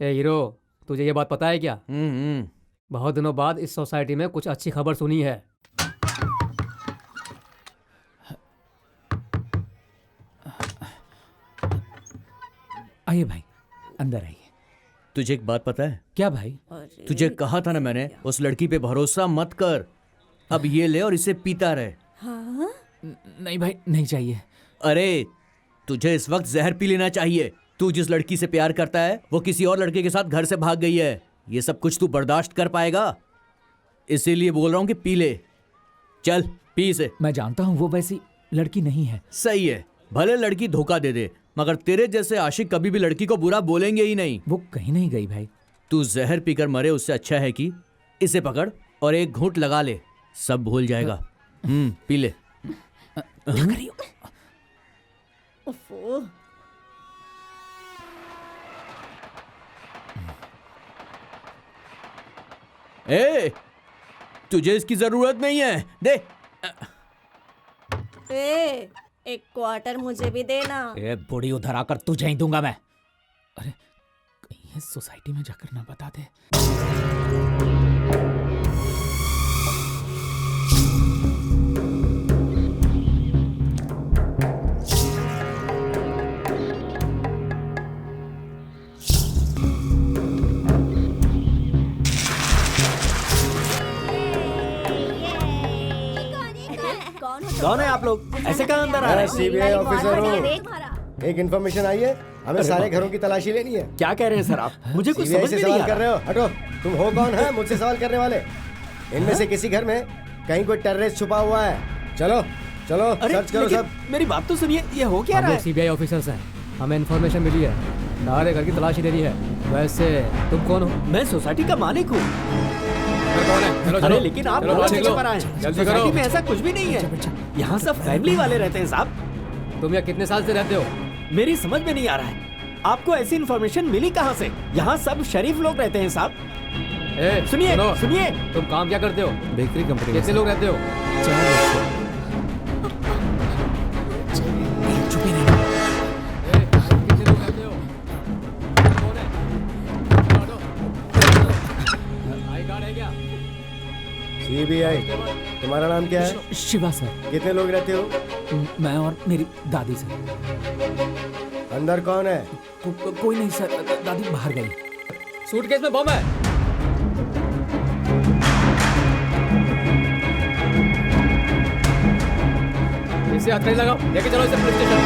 ए हीरो, तुझे ये बात पता है क्या? बहुत दिनों बाद इस सोसाइटी में कुछ अच्छी खबर सुनी है। आइए भाई, अंदर आइए। तुझे एक बात पता है? क्या भाई? तुझे कहा था ना मैंने, उस लड़की पे भरोसा मत कर। अब ये ले और इसे पीता रहे। हाँ? नहीं भाई, नहीं चाहिए। अरे, तुझे इस वक्त जहर पी लेना चाहिए। तू जिस लड़की से प्यार करता है वो किसी और लड़के के साथ घर से भाग गई है। ये सब कुछ तू बर्दाश्त कर पाएगा? इसीलिए बोल रहा हूँ कि पी ले। चल पी इसे। मैं जानता हूँ वो वैसी लड़की नहीं है। सही है, भले लड़की धोखा दे दे, मगर तेरे जैसे आशिक कभी भी लड़की को बुरा बोलेंगे ही नहीं। वो कहीं नहीं गई भाई। तू जहर पीकर मरे उससे अच्छा है कि इसे पकड़ और एक घूंट लगा ले, सब भूल जाएगा। पी ले। क्या कर रही हो? उफ़्फ़ो। ए, तुझे इसकी जरूरत नहीं है, दे। एक क्वार्टर मुझे भी देना। ए बुढ़ी, उधर आकर तुझे ही दूंगा मैं। अरे कहीं ये सोसाइटी में जाकर ना बता दे। कौन है आप लोग? ऐसे कहाँ अंदर आ रहे हैं? सीबीआई ऑफिसर हूँ। एक इन्फॉर्मेशन आई है, हमें सारे घरों की तलाशी लेनी है। क्या कह रहे हैं सर आप? मुझे कुछ सीबीआई समझ से में नहीं सवाल आ कर रहे रहा। हो? हटो। तुम हो कौन है मुझसे सवाल करने वाले? इनमें से किसी घर में कहीं कोई टेररिस्ट छुपा हुआ है? चलो चलो अरे सर्च करो लेकिन सब। मेरी बात तो सुनिए, ये हो क्या हम रहा लोग है? सीबीआई ऑफिसर्स हैं, हमें इन्फॉर्मेशन मिली है, सारे घर की तलाशी ले रही है। वैसे तुम कौन हो? मैं सोसाइटी का मालिक हूँ। कौन है? चलो अरे लेकिन आप चलो, बहुत बात जगह निकलो। पर आए हैं। जल्दी सोसाइटी करो। में ऐसा कुछ भी नहीं है। यहाँ सब फैमिली वाले रहते हैं साहब। तुम यहाँ कितने साल से रहते हो? मेरी समझ में नहीं आ रहा है, आपको ऐसी इन्फॉर्मेशन मिली कहाँ से? यहाँ सब शरीफ लोग रहते हैं साहब। ए, सुनिए सुनो, सुनिए, तुम काम क्या करते हो? बेकरी कंपनी में कितने लोग रहते हो? कितने लोग रहते हो? कौन है? आई कार्ड है क्या? सीबीआई, तुम्हारा नाम क्या है? शिवा सर, कितने लोग रहते हो? मैं और मेरी दादी सर। अंदर कौन है? कोई नहीं सर, दादी बाहर गई। सूटकेस में बम है। इसे हथकड़ी लगाओ, लेके चलो इसे पुलिस स्टेशन।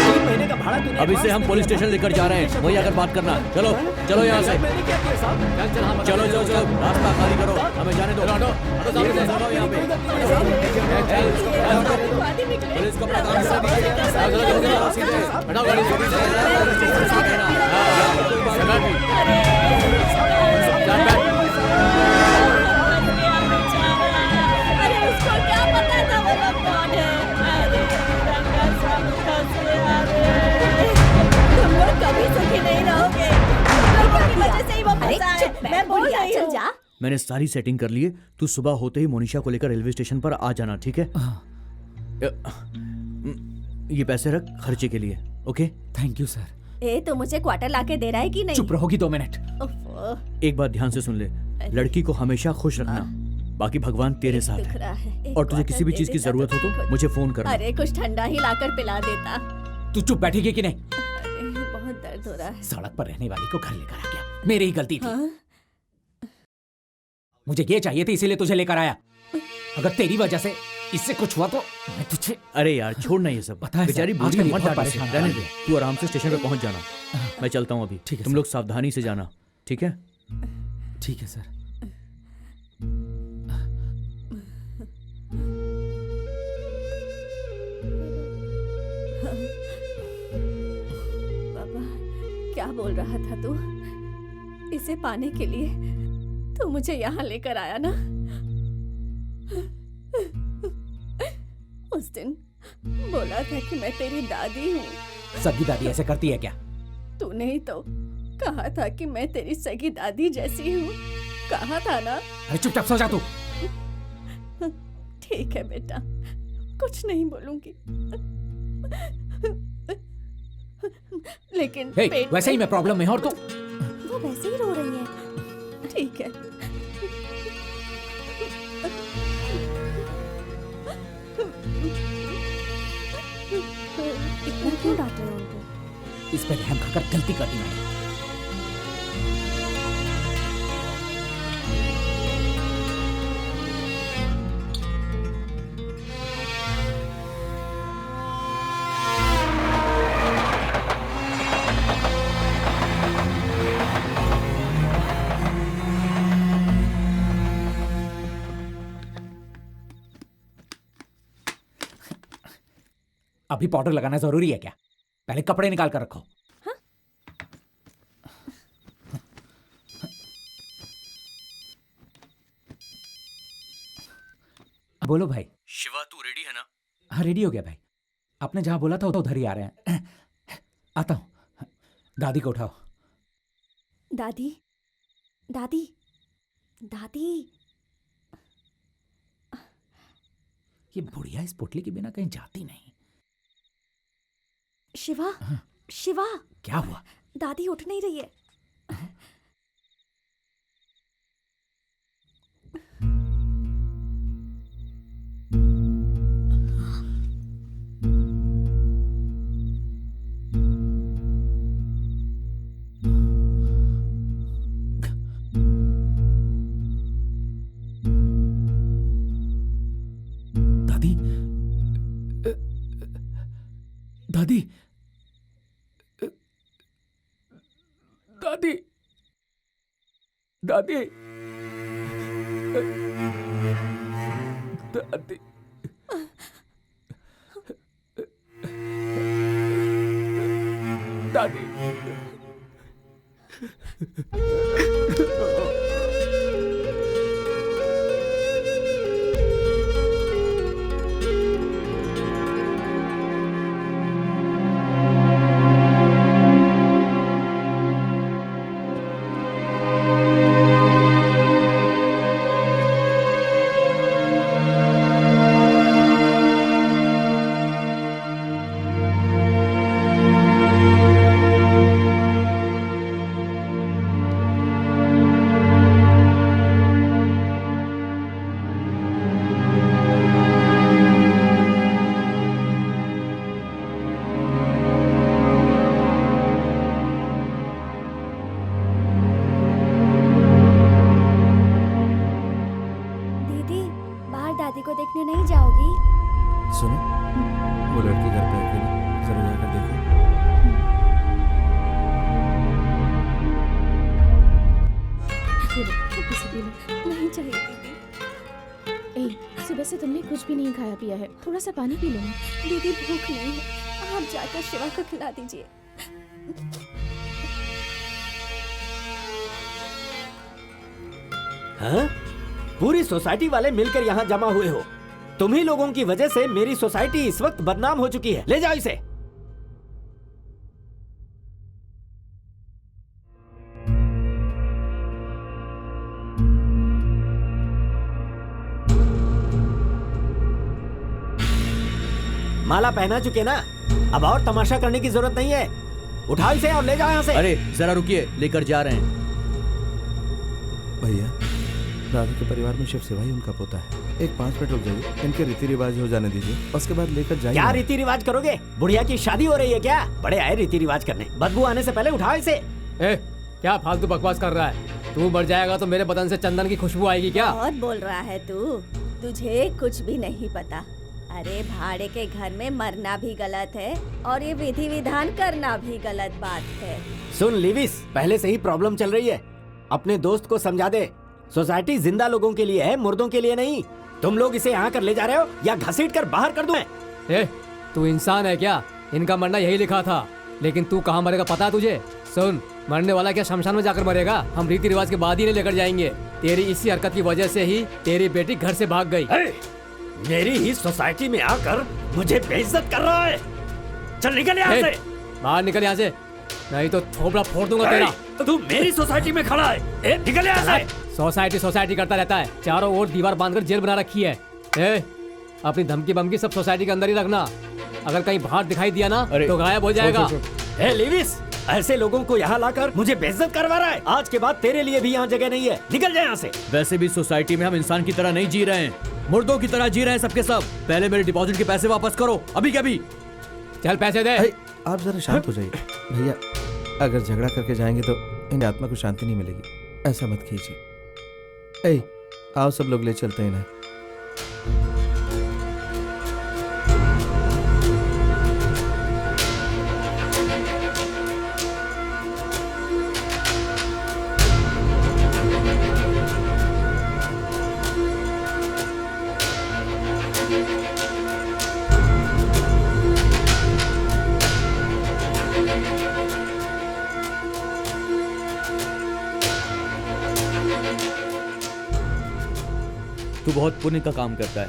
3 महीने का भाड़ा तूने अब इसे advance हम में पुलिस दिया। स्टेशन लेकर जा रहे हैं, वहीं आकर बात करना। चलो चलो यहाँ से। मैंने क्या किया साहब? चल चल, हाँ, बता। चलो चलो चलो, रास्ता खाली करो, हमें जाने दो। हटो, हटो सामने से। लगाओ यहाँ पे। पुलिस को अपना काम चलो, चलो, चलो, चलो, सीधे। हटाओ गाड़ी से। अरे उसको क्या पता था वो लोग कौन है? अरे रंगा स्वामी फंसे, अरे तुम लोग कभी सुखी नहीं रहोगे। तुम लोगों की वजह से ही वो फंसा है। मैं बोल रही हूँ। मैंने सारी सेटिंग कर ली है। तू सुबह होते ही मोनिशा को लेकर रेलवे स्टेशन पर आ जाना, ठीक है? ये पैसे रख खर्चे के लिए, ओके? Thank you sir. ए तो मुझे क्वार्टर लाके दे रहा है कि नहीं? चुप रहोगी 2 मिनट? उफ़, एक बात ध्यान से सुन ले, लड़की को हमेशा खुश रखना, बाकी भगवान तेरे साथ दुख है। रहा है। एक और तुझे क्वार्टर किसी भी दे चीज की देता जरूरत हो तो कुछ- मुझे फोन करना। अरे कुछ ठंडा ही लाकर पिला देता। तू चुप बैठेगी कि नहीं? अरे बहुत दर्द हो रहा है। सड़क पर रहने वाली को घर लेकर आ गया, मेरी ही गलती थी। हाँ? मुझे ये चाहिए थी, इसीलिए तुझे लेकर आया। अगर तेरी वजह से इससे कुछ हुआ तो मैं तुझे। अरे यार छोड़ना ये सब, पता है बेचारी सर, बूढ़ी आजकल ये मत बहुत डांट इसे, परेशान रहने है। दे। तू आराम से स्टेशन पे पहुंच जाना, मैं चलता हूँ अभी। ठीक है तुम सर। लोग सावधानी से जाना, ठीक है? ठीक है सर। बाबा क्या बोल रहा था तू? इसे पाने के लिए तू मुझे यहाँ लेकर आया ना? उस दिन बोला था कि मैं तेरी दादी हूँ। सगी दादी ऐसे करती है क्या? तूने ही तो कहा था कि मैं तेरी सगी दादी जैसी हूँ, कहा था ना? अरे चुपचाप सो जा तू। ठीक है बेटा, कुछ नहीं बोलूंगी। लेकिन हे, पेट वैसे ही में- मैं प्रॉब्लम में हूं और तू। वो वैसे ही रो रही है। ठीक है। इतना क्यों डांट रहे हो उनको? इस पे रहम खाकर गलती कर दी मैंने। अभी पाउडर लगाना जरूरी है क्या? पहले कपड़े निकाल कर रखो। बोलो भाई। शिवा तू रेडी है ना? हाँ रेडी हो गया भाई। आपने जहां बोला था उधर ही आ रहे हैं। आता हूं। दादी को उठाओ। दादी, दादी, दादी। ये बुढ़िया इस पोटली के बिना कहीं जाती नहीं। शिवा, शिवा, क्या हुआ? दादी उठ नहीं रही है। दादी दादी, दादी, दादी, दादी, दादी। दीदी, बाहर दादी को देखने नहीं जाओगी? सुनो, वो लड़की घर पे अकेली, जरा जाकर देखो। नहीं चाहिए दीदी। ए, सुबह से तुमने कुछ भी नहीं खाया पिया है, थोड़ा सा पानी पी लो ना। दीदी भूख नहीं है, आप जाकर शिवा को खिला दीजिए। हाँ? पूरी सोसाइटी वाले मिलकर यहाँ जमा हुए हो। तुम ही लोगों की वजह से मेरी सोसाइटी इस वक्त बदनाम हो चुकी है। ले जाओ इसे। माला पहना चुके ना, अब और तमाशा करने की जरूरत नहीं है। उठाओ इसे और ले जाओ यहाँ से। अरे जरा रुकिए, लेकर जा रहे हैं। भैया, दादी के परिवार में शिव सेवा ही उनका पोता है। एक 5 मिनट रुक जाइए, इनके रीति रिवाज हो जाने दीजिए, उसके बाद लेकर जाइए। क्या रीति रिवाज करोगे? बुढ़िया की शादी हो रही है क्या? बड़े आए रीति रिवाज करने। बदबू आने से पहले उठाओ इसे। क्या फालतू बकवास कर रहा है? तू मर जाएगा तो मेरे बदन से चंदन की खुशबू आएगी क्या? बहुत बोल रहा है तू, तुझे कुछ भी नहीं पता। अरे भाड़े के घर में मरना भी गलत है और ये विधि विधान करना भी गलत बात है। सुन लिविस, पहले से ही प्रॉब्लम चल रही है। अपने दोस्त को समझा दे, सोसाइटी जिंदा लोगों के लिए है, मुर्दों के लिए नहीं। तुम लोग इसे यहाँ कर ले जा रहे हो या घसीट कर बाहर कर दूं? तू इंसान है क्या? इनका मरना यही लिखा था, लेकिन तू कहाँ मरेगा पता है तुझे? सुन, मरने वाला क्या शमशान में जाकर मरेगा? हम रीति रिवाज के बाद ही नहीं लेकर जाएंगे। तेरी इसी हरकत की वजह से ही तेरी बेटी घर से भाग गई। मेरी ही सोसाइटी में आकर मुझे बेइज्जत कर रहा है। चल निकल यहाँ से। बाहर निकल यहाँ से, नहीं तो थोपड़ा फोड़ दूंगा तेरा। तू मेरी सोसाइटी में खड़ा है, निकल यहाँ से। सोसाइटी करता रहता है, चारों ओर दीवार बांधकर जेल बना रखी है। अपनी धमकी बमकी सब सोसाइटी के अंदर ही रखना। अगर कहीं बाहर दिखाई दिया ना तो गायब हो जाएगा। लिविस, ऐसे लोगों को यहाँ लाकर मुझे बेइज्जत करवा रहा है। आज के बाद तेरे लिए भी यहाँ जगह नहीं है, निकल जाए यहाँ से। वैसे भी सोसाइटी में हम इंसान की तरह नहीं जी रहे हैं, मुर्दों की तरह जी रहे हैं सबके सब। पहले मेरे डिपॉजिट के पैसे वापस करो, अभी के अभी। चल पैसे दे। आप जरा शांत हो जाइए भैया। अगर झगड़ा करके जाएंगे तो इन आत्मा को शांति नहीं मिलेगी, ऐसा मत कीजिए। आओ सब लोग ले चलते हैं इन्हें। तू बहुत पुण्य का काम करता है,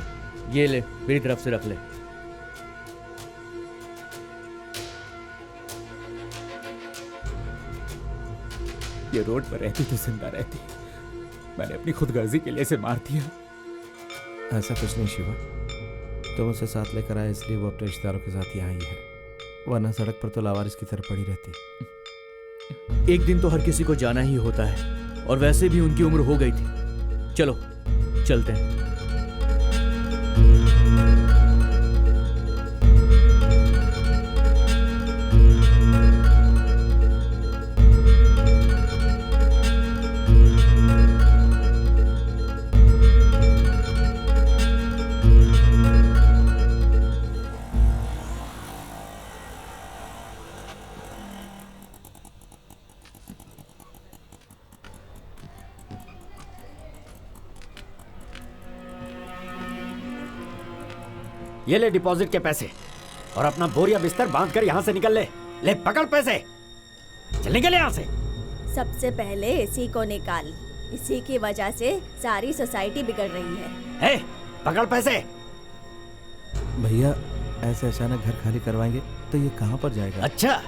ये ले मेरी तरफ से रख ले। ये रोड पर रहती तो जिंदा रहती, मैंने अपनी खुदगर्जी के लिए इसे मार दिया। ऐसा कुछ नहीं शिवा, तुम उसे साथ लेकर आए इसलिए वो अपने रिश्तेदारों के साथ यहाँ आई है, वरना सड़क पर तो लावारिस की तरह पड़ी रहती। एक दिन तो हर किसी को जाना ही होता है, और वैसे भी उनकी उम्र हो गई थी। चलो चलते हैं। ये ले डिपॉजिट के पैसे और अपना बोरिया बिस्तर बांध कर यहाँ से निकल ले। ले पकड़ पैसे, चल निकल यहाँ से। सबसे पहले इसी को निकाल, इसी की वजह से सारी सोसाइटी बिगड़ रही है। ए, पकड़ पैसे। भैया ऐसे अचानक घर खाली करवाएंगे तो ये कहाँ पर जाएगा? अच्छा,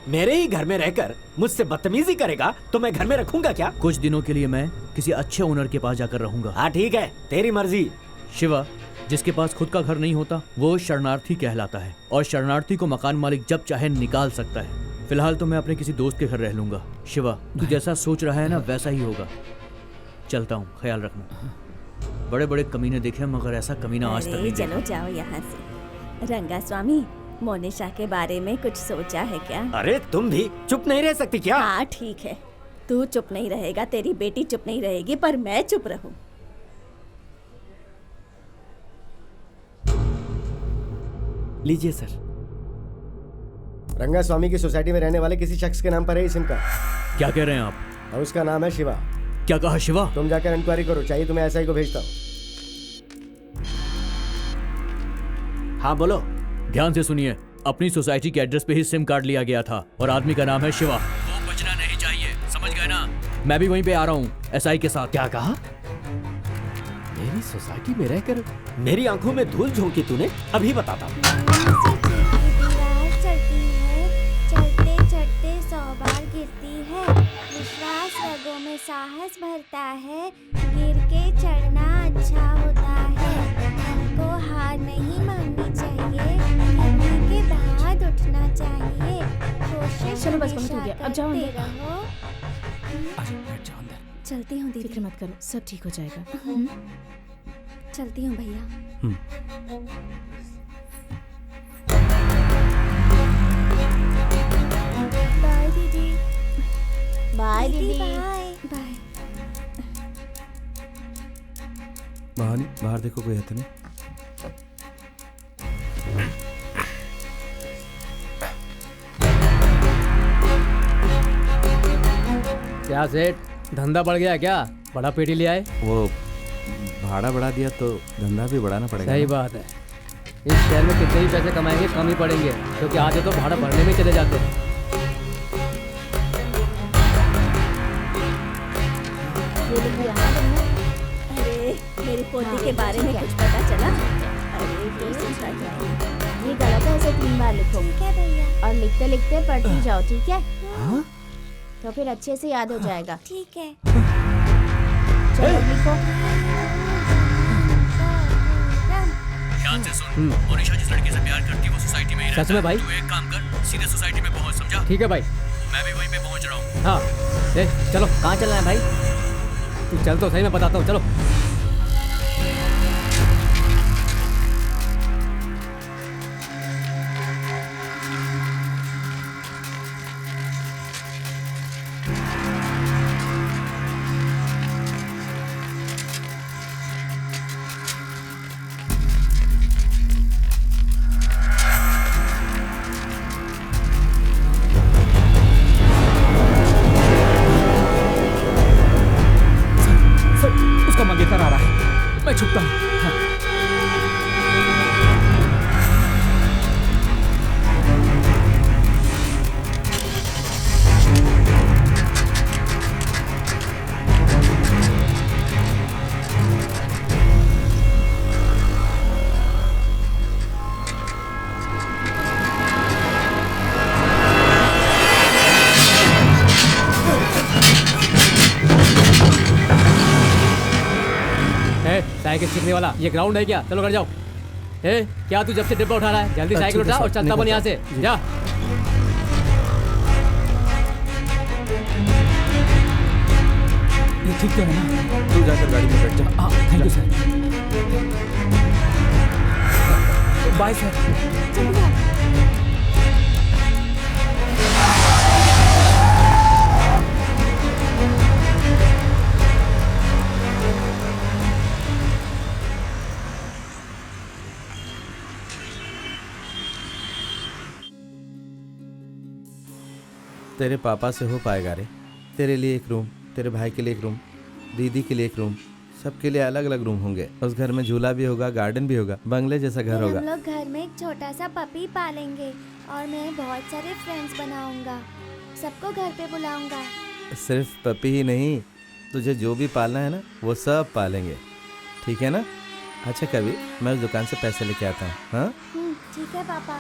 मेरे ही घर में रहकर मुझसे बदतमीजी करेगा तो मैं घर में रखूंगा क्या? कुछ दिनों के लिए मैं किसी अच्छे ओनर के पास जाकर रहूंगा। हाँ ठीक है, तेरी मर्जी। शिवा, जिसके पास खुद का घर नहीं होता वो शरणार्थी कहलाता है, और शरणार्थी को मकान मालिक जब चाहे निकाल सकता है। फिलहाल तो मैं अपने किसी दोस्त के घर रह लूंगा। शिवा, तू जैसा सोच रहा है ना वैसा ही होगा। चलता हूँ, ख्याल रखना। बड़े बड़े कमीने देखे मगर ऐसा कमीना आज तक नहीं देखा। चलो जाओ यहाँ से। रंगा स्वामी, मोनिशा के बारे में कुछ सोचा है क्या? अरे तुम भी चुप नहीं रह सकती क्या? हाँ ठीक है, तू चुप नहीं रहेगा, तेरी बेटी चुप नहीं रहेगी, पर मैं चुप रहूं। लीजिए सर। रंगा स्वामी की सोसाइटी में रहने वाले किसी शख्स के नाम पर है सिम कार्ड। क्या कह रहे हैं आप? और उसका नाम है शिवा। क्या कहा शिवा? तुम जाकर इंक्वायरी करो, चाहिए तुम्हें एसआई को भेजता हूँ। हाँ बोलो। ध्यान से सुनिए, अपनी सोसाइटी के एड्रेस पे ही सिम कार्ड लिया गया था और आदमी का नाम है शिवा। वो बचना नहीं चाहिए, समझ गए ना? मैं भी वहीं पे आ रहा हूँ एसआई के साथ। क्या कहा? मेरी सोसाइटी में रहकर मेरी आंखों में धूल झोंकी तूने? अभी बताता हूँ। चढ़ते चढ़ते 100 बार गिरती है, विश्वास रगों में साहस भरता है, गिर के चढ़ना अच्छा होता है, हमको हार नहीं माननी चाहिए, गिरने के बाद उठना चाहिए, कोशिश चलो बस बहुत हो गया, अब जाओ करते अंदर। रहो। चलती हूँ दीदी। फिक्र मत करो, सब ठीक हो जाएगा। चलती हूँ भैया। बाय दीदी। बाय दीदी। Bye bye. भवानी, बाहर देखो कोई है तो नहीं? क्या सेठ, धंधा बढ़ गया क्या? बड़ा पेटी ले आए? वो भाड़ा बढ़ा दिया तो धंधा भी बढ़ाना पड़ेगा। सही बात है। इस शहर में कितने ही पैसे कमाएंगे कम ही पड़ेंगे, क्योंकि आधे तो भाड़ा भरने में चले जाते हैं। अरे मेरी पोती के बारे में कुछ पता चला? अरे ये सोचा जाए। ये गलत है, इसे 3 बार लिखो क्या भैया? और लिखते लिखते पढ़ती जाओ, ठीक है? तो फिर अच्छे से याद हो जाएगा। ठीक है। चलो लिखो। ध्यान से सुन, मोनिशा जिस लड़के से प्यार करती है वो सोसाइटी में ही रहता है। सच में भाई? तू एक काम कर, सीधे सोसाइटी में पहुंच, समझा? ठीक है भाई। मैं भी वहीं पे पहुंच रहा हूँ। हाँ, चलो। कहाँ चलना है भाई? तू चल तो सही, मैं बताता हूँ, चलो। उसका मंगेतर आ रहा है, मैं छुपता हूँ। साइकिल सीखने वाला, ये ग्राउंड है क्या? चलो घर जाओ। क्या तू जब से डिब्बा उठा रहा है? जल्दी साइकिल उठा और चलता बन यहाँ से, जा। ये ठीक तो है ना? तू जाकर गाड़ी में बैठ जा। Thank you sir. Bye sir. तेरे पापा से हो पाएगा रे? तेरे लिए एक रूम, तेरे भाई के लिए एक रूम, दीदी के लिए एक रूम, सबके लिए अलग अलग रूम होंगे। उस घर में झूला भी होगा, गार्डन भी होगा, बंगले जैसा घर होगा। हम लोग घर में एक छोटा सा पपी पालेंगे और मैं बहुत सारे फ्रेंड्स बनाऊंगा, सबको घर पे बुलाऊंगा। सिर्फ पपी ही नहीं, तुझे जो भी पालना है ना वो सब पालेंगे, ठीक है ना? अच्छा कभी मैं उस दुकान से पैसे लेके आता हूँ। हाँ ठीक है पापा।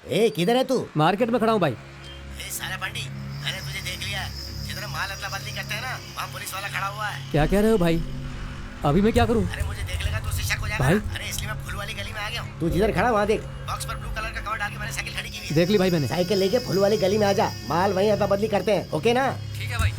ए किधर है तू? मार्केट में खड़ा हूँ भाई। ए साला बंडी, मैंने तुझे देख लिया है। जिधर माल अदला बदली करते हैं ना, वहाँ पुलिस वाला खड़ा हुआ है। क्या कह रहे हो भाई? अभी मैं क्या करूँ? अरे मुझे देख लेगा तो उससे शक हो जाएगा भाई? अरे इसलिए मैं फूल वाली गली में आ गया हूँ। तू जिधर खड़ा वहाँ देख, बॉक्स पर ब्लू कलर का कवर डाल के मैंने साइकिल खड़ी की हुई है। देख ली भाई मैंने। साइकिल लेके फूल वाली गली में आ जा, माल वहीं अदला बदली करते हैं, ओके ना? ठीक है भाई।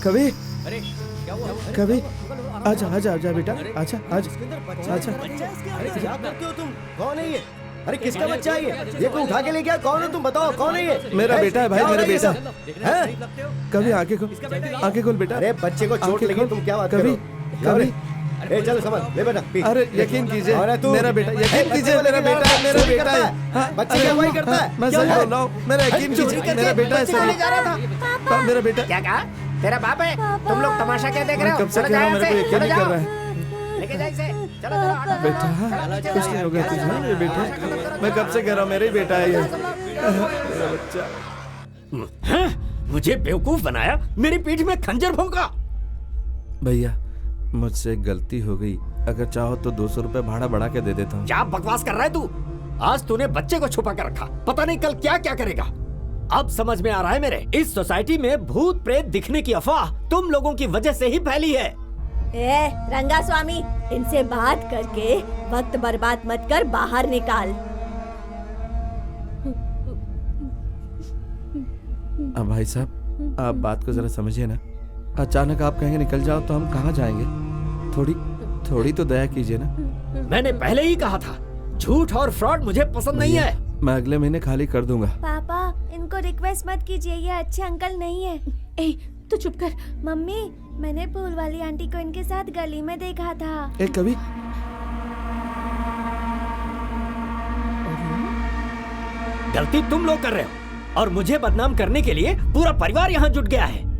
कभी अरे क्या हुआ? कभी आजा आजा आजा बेटा, आजा आजा आजा। अरे क्या करते हो तुम? कौन है ये? अरे किसका बच्चा है ये कोई उठा के ले गया? कौन हो तुम? बताओ कौन है ये? मेरा बेटा है भाई, मेरा बेटा। कभी आंखें खोल बेटा। अरे बच्चे को चोट लगी, तुम क्या बात कर रहे हो? कभी ए चलो समझ ले बेटा, पी। अरे यकीन कीजिए मेरा बेटा, यकीन कीजिए मेरा बेटा है, मेरा बेटा है। बच्चे क्या वही करता है? मैं सच बोल रहा हूँ, मेरा यकीन कीजिए मेरा बेटा है सर। जा रहा था मेरा बेटा। क्या कहा? तेरा बाप है? तुम लोग तमाशा क्या देख रहे हो? कब से कह रहा हूँ, मेरे को यकीन नहीं कर रहा है। लेके जाओ इसे। चलो चलो बेटा कुछ नहीं होगा तुझे, ये बेटा मैं कब से कह रहा हूँ, मेरा ही बेटा है ये, मेरा बच्चा। मुझे बेवकूफ बनाया, मेरी पीठ में खंजर भोंका। भैया मुझसे गलती हो गई, अगर चाहो तो 200 रुपए भाड़ा बढ़ा के दे देता हूँ। क्या बकवास कर रहा है तू? आज तूने बच्चे को छुपा कर रखा, पता नहीं कल क्या क्या करेगा। अब समझ में आ रहा है मेरे, इस सोसाइटी में भूत प्रेत दिखने की अफवाह तुम लोगों की वजह से ही फैली है। ए रंगा स्वामी, इनसे बात करके वक्त बर्बाद मत कर, बाहर निकाल। अब भाई साहब आप बात को जरा समझिए ना, अचानक आप कहेंगे निकल जाओ तो हम कहाँ जाएंगे? थोड़ी तो दया कीजिए ना। मैंने पहले ही कहा था, झूठ और फ्रॉड मुझे पसंद नहीं है। मैं अगले महीने खाली कर दूंगा। पापा इनको रिक्वेस्ट मत कीजिए, ये अच्छे अंकल नहीं है। ए तू चुप कर। मम्मी मैंने फूल वाली आंटी को इनके साथ गली में देखा था। कभी गलती तुम लोग कर रहे हो और मुझे बदनाम करने के लिए पूरा परिवार यहाँ जुट गया है।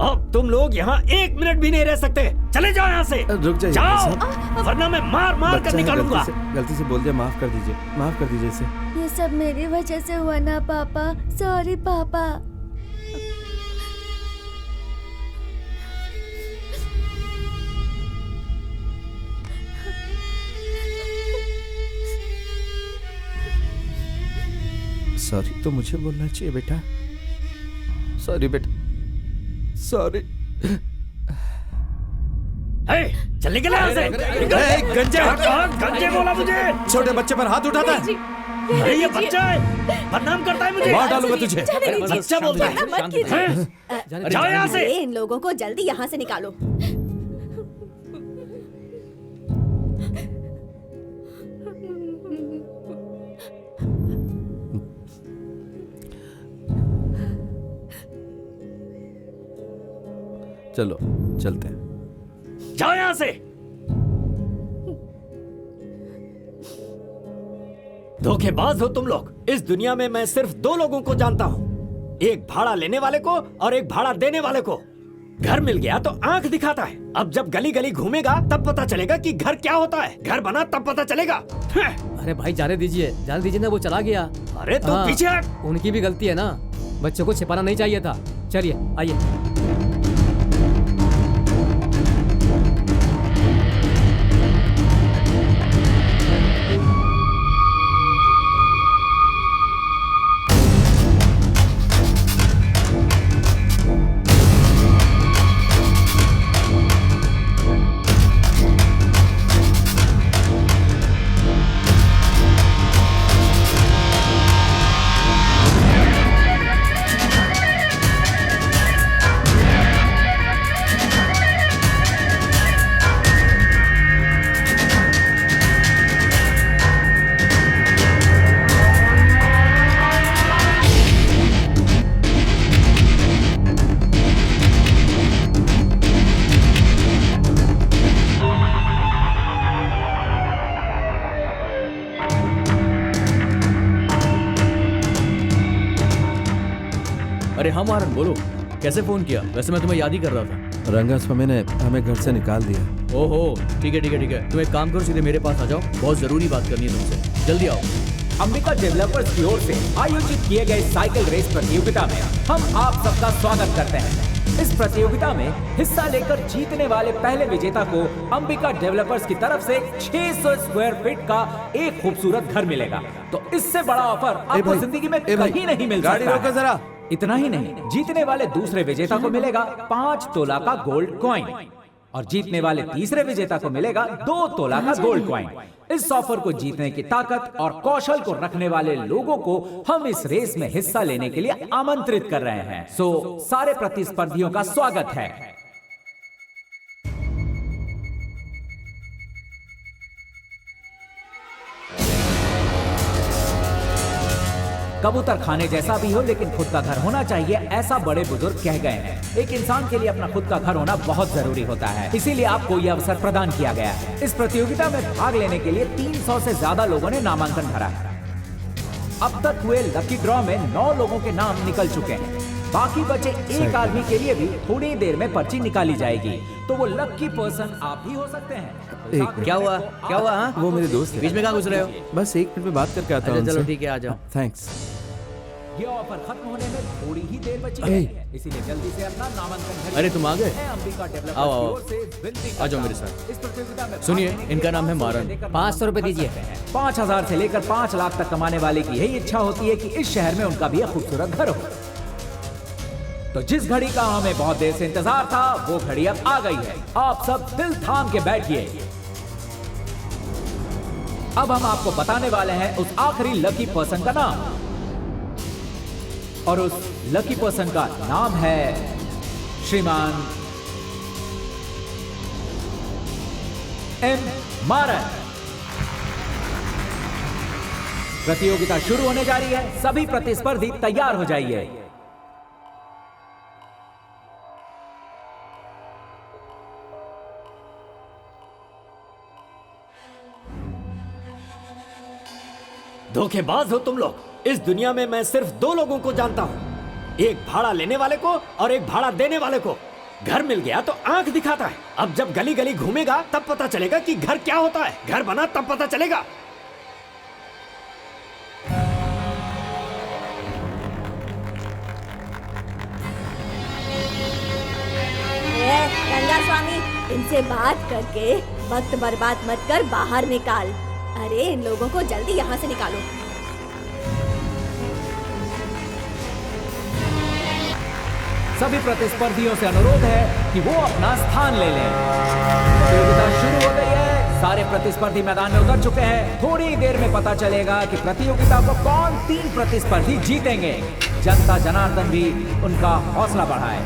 अब तुम लोग यहाँ 1 मिनट भी नहीं रह सकते, चले जाओ यहाँ से। रुक जाइए जाओ, वरना मैं मार मार कर निकालूंगा। गलती से बोल दिया, माफ कर दीजिए इसे। ये सब मेरी वजह से हुआ ना पापा, सॉरी पापा। सॉरी तो मुझे बोलना चाहिए बेटा। सॉरी बेटा, सॉरी। चल निकल यहाँ से। गंजे गंजे बोला मुझे। छोटे बच्चे पर हाथ उठाता है। अरे ये बच्चा है, बदनाम करता है मुझे। मार डालूंगा तुझे। बच्चा बोलता है। मत कीजिए। जाओ यहाँ से। इन लोगों को जल्दी यहाँ से निकालो। चलो चलते हैं। जाओ यहाँ से। धोखेबाज हो तुम लोग। इस दुनिया में मैं सिर्फ दो लोगों को जानता हूँ, एक भाड़ा लेने वाले को और एक भाड़ा देने वाले को। घर मिल गया तो आंख दिखाता है। अब जब गली गली घूमेगा तब पता चलेगा कि घर क्या होता है। घर बना तब पता चलेगा। अरे भाई जाने दीजिए ना, वो चला गया। अरे तू पीछे हट। उनकी भी गलती है ना, बच्चों को छिपाना नहीं चाहिए था। चलिए आइए। अरे हाँ मारन, बोलो कैसे फोन किया? वैसे मैं तुम्हें याद ही कर रहा था। रंगास्वामी ने हमें घर से निकाल दिया। ओहो, ठीक है ठीक है ठीक है, तुम एक काम करो, सीधे मेरे पास आ जाओ, बहुत जरूरी बात करनी है तुमसे, जल्दी आओ। अंबिका डेवलपर्स की ओर से आयोजित किए गए साइकिल रेस प्रतियोगिता में हम आप सबका स्वागत करते हैं। इस प्रतियोगिता में हिस्सा लेकर जीतने वाले पहले विजेता को अंबिका डेवलपर्स की तरफ से 600 स्क्वायर फीट का एक खूबसूरत घर मिलेगा। तो इससे बड़ा ऑफर आपको जिंदगी में कहीं नहीं मिल सकता। गाड़ी रोको जरा। इतना ही नहीं, जीतने वाले दूसरे विजेता को मिलेगा 5 तोला का गोल्ड कॉइन और जीतने वाले तीसरे विजेता को मिलेगा 2 तोला का गोल्ड कॉइन। इस ऑफर को जीतने की ताकत और कौशल को रखने वाले लोगों को हम इस रेस में हिस्सा लेने के लिए आमंत्रित कर रहे हैं। सो सारे प्रतिस्पर्धियों का स्वागत है। कबूतर खाने जैसा भी हो लेकिन खुद का घर होना चाहिए, ऐसा बड़े बुजुर्ग कह गए हैं। एक इंसान के लिए अपना खुद का घर होना बहुत जरूरी होता है, इसीलिए आपको यह अवसर प्रदान किया गया है। इस प्रतियोगिता में भाग लेने के लिए 300 से ज्यादा लोगों ने नामांकन भरा है। अब तक हुए लकी ड्रॉ में 9 लोगों के नाम निकल चुके हैं। बाकी बचे एक आदमी के लिए भी थोड़ी देर में पर्ची निकाली जाएगी, तो वो लकी पर्सन आप ही हो सकते हैं। क्या हुआ क्या हुआ? हाँ, वो मेरे दोस्त है। बीच में कहाँ घुस रहे हो? बस 1 मिनट में बात करके आता हूँ। चलो ठीक है, आ जाओ। थैंक्स। ये ऑफर खत्म होने में थोड़ी ही देर बची है, इसीलिए जल्दी से अपना नामांकन भरिए। अरे तुम आ गए? अंबिका डेवलपर्स आओ, आओ। की ओर से विनती आ जाओ करता मेरे हूं। साथ। इस प्रतियोगिता में सुनिए, इनका नाम है मारन। 500 रुपए दीजिए। 5000 से लेकर 5 लाख तक कमाने वाले की यही इच्छा होती है कि इस शहर में उनका भी एक खूबसूरत घर हो। तो जिस घड़ी का हमें बहुत देर से इंतजार था, वो घड़ी अब आ गई है। आप सब दिल थाम के बैठिए। अब हम आपको बताने वाले हैं उस आखिरी लकी पर्सन का नाम, और उस लकी पर्सन का नाम है श्रीमान एम मारन। प्रतियोगिता शुरू होने जा रही है, सभी प्रतिस्पर्धी तैयार हो जाइए। धोखेबाज हो तुम लोग। इस दुनिया में मैं सिर्फ 2 लोगों को जानता हूँ, एक भाड़ा लेने वाले को और एक भाड़ा देने वाले को। घर मिल गया तो आंख दिखाता है। अब जब गली गली घूमेगा तब पता चलेगा कि घर क्या होता है। घर बना तब पता चलेगा। रंगास्वामी, इनसे बात करके वक्त बर्बाद मत कर, बाहर निकाल। अरे इन लोगों को जल्दी यहाँ से निकालो। सभी प्रतिस्पर्धियों से अनुरोध है कि वो अपना स्थान ले लें। प्रतियोगिता शुरू हो गई है, सारे प्रतिस्पर्धी मैदान में उतर चुके हैं। थोड़ी देर में पता चलेगा कि प्रतियोगिता को कौन 3 प्रतिस्पर्धी जीतेंगे। जनता जनार्दन भी उनका हौसला बढ़ाए।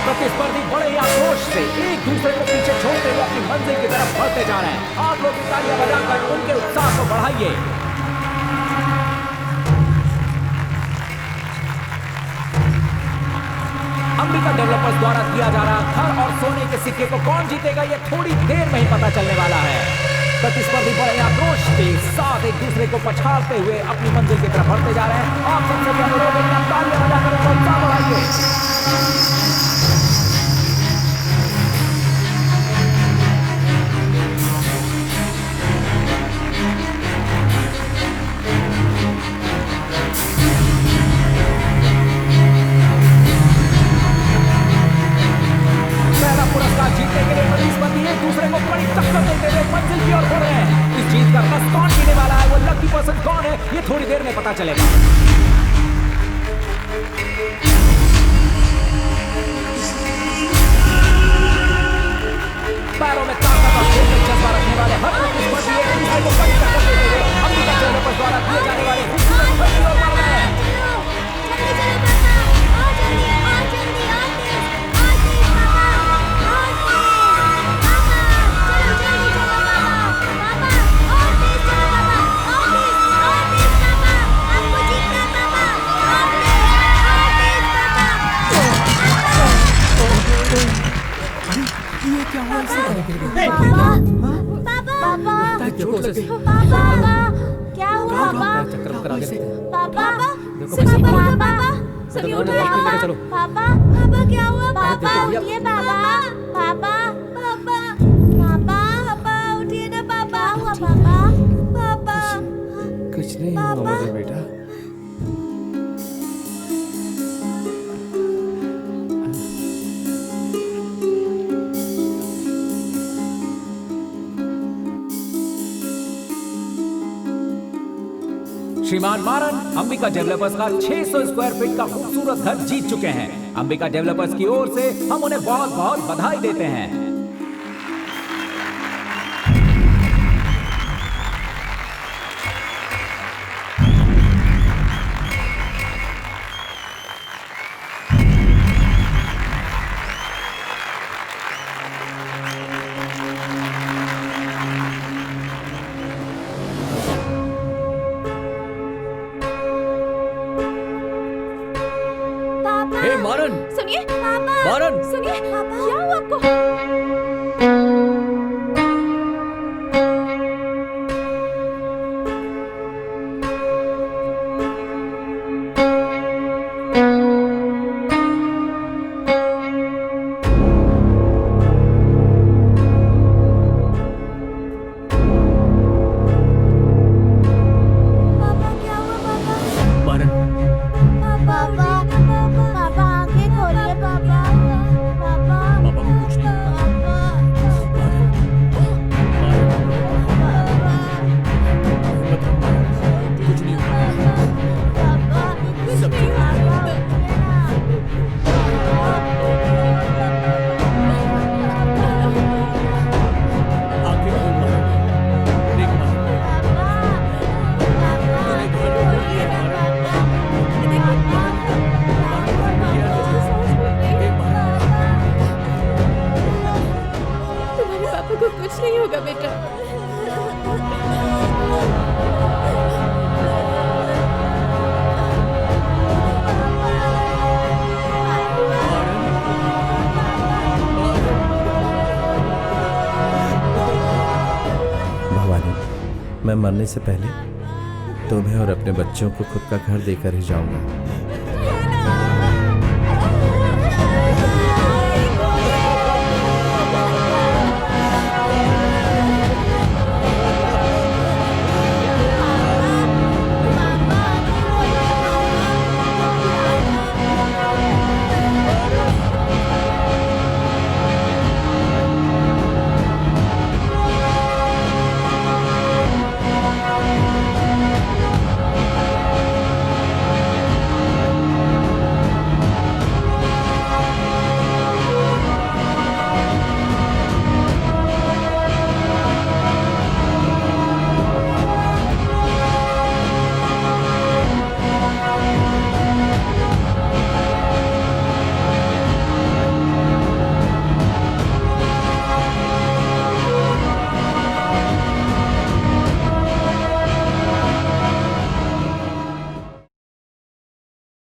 प्रतिस्पर्धी बड़े ही आक्रोश से एक दूसरे को पीछे छोड़ते हुए अपनी मंजिल की तरफ बढ़ते जा रहे हैं। आप लोग तालियां बजाकर उनके उत्साह को बढ़ाइए। अंबिका डेवलपर्स द्वारा दिया जा रहा घर और सोने के सिक्के को कौन जीतेगा, ये थोड़ी देर में ही पता चलने वाला है। प्रतिस्पर्धी बड़े आक्रोश के साथ एक दूसरे को पछाड़ते हुए अपनी मंजिल की तरफ बढ़ते जा रहे हैं। आप सबसे भी अनुरोध है कि आप तालियां बजाकर उनका उत्साह बढ़ाइए। पहला पुरस्कार जीतने के लिए प्रतिस्पर्धी एक दूसरे को बड़ी टक्कर देते हुए मंजिल की ओर बढ़ रहे हैं। इस जीत का रस कौन जीतने वाला है, वो लकी पर्सन कौन है, ये थोड़ी देर में पता चलेगा। पैरों में ताकत और खेल में जज्बा रखने वाले हर प्रतिस्पर्धी एक दूसरे को बड़ी टक्कर देते हुए अंबिका डेवलपर्स द्वारा दिए जाने वाले खूबसूरत फल की ओर बढ़ रहे हैं। क्या हुआ पापा? पापा क्या हुआ? पापा उठिए पापा, पापा पापा पापा पापा उठिए ना पापा। हुआ पापा, पापा कुछ नहीं हुआ मुझे बेटा। श्रीमान मारन अंबिका डेवलपर्स का 600 स्क्वायर फीट का खूबसूरत घर जीत चुके हैं। अंबिका डेवलपर्स की ओर से हम उन्हें बहुत बहुत बधाई देते हैं। मारन, सुनिए पापा, मारन, सुनिए क्या हुआ आपको? पानी, मैं मरने से पहले तुम्हें और अपने बच्चों को खुद का घर देकर ही जाऊंगा।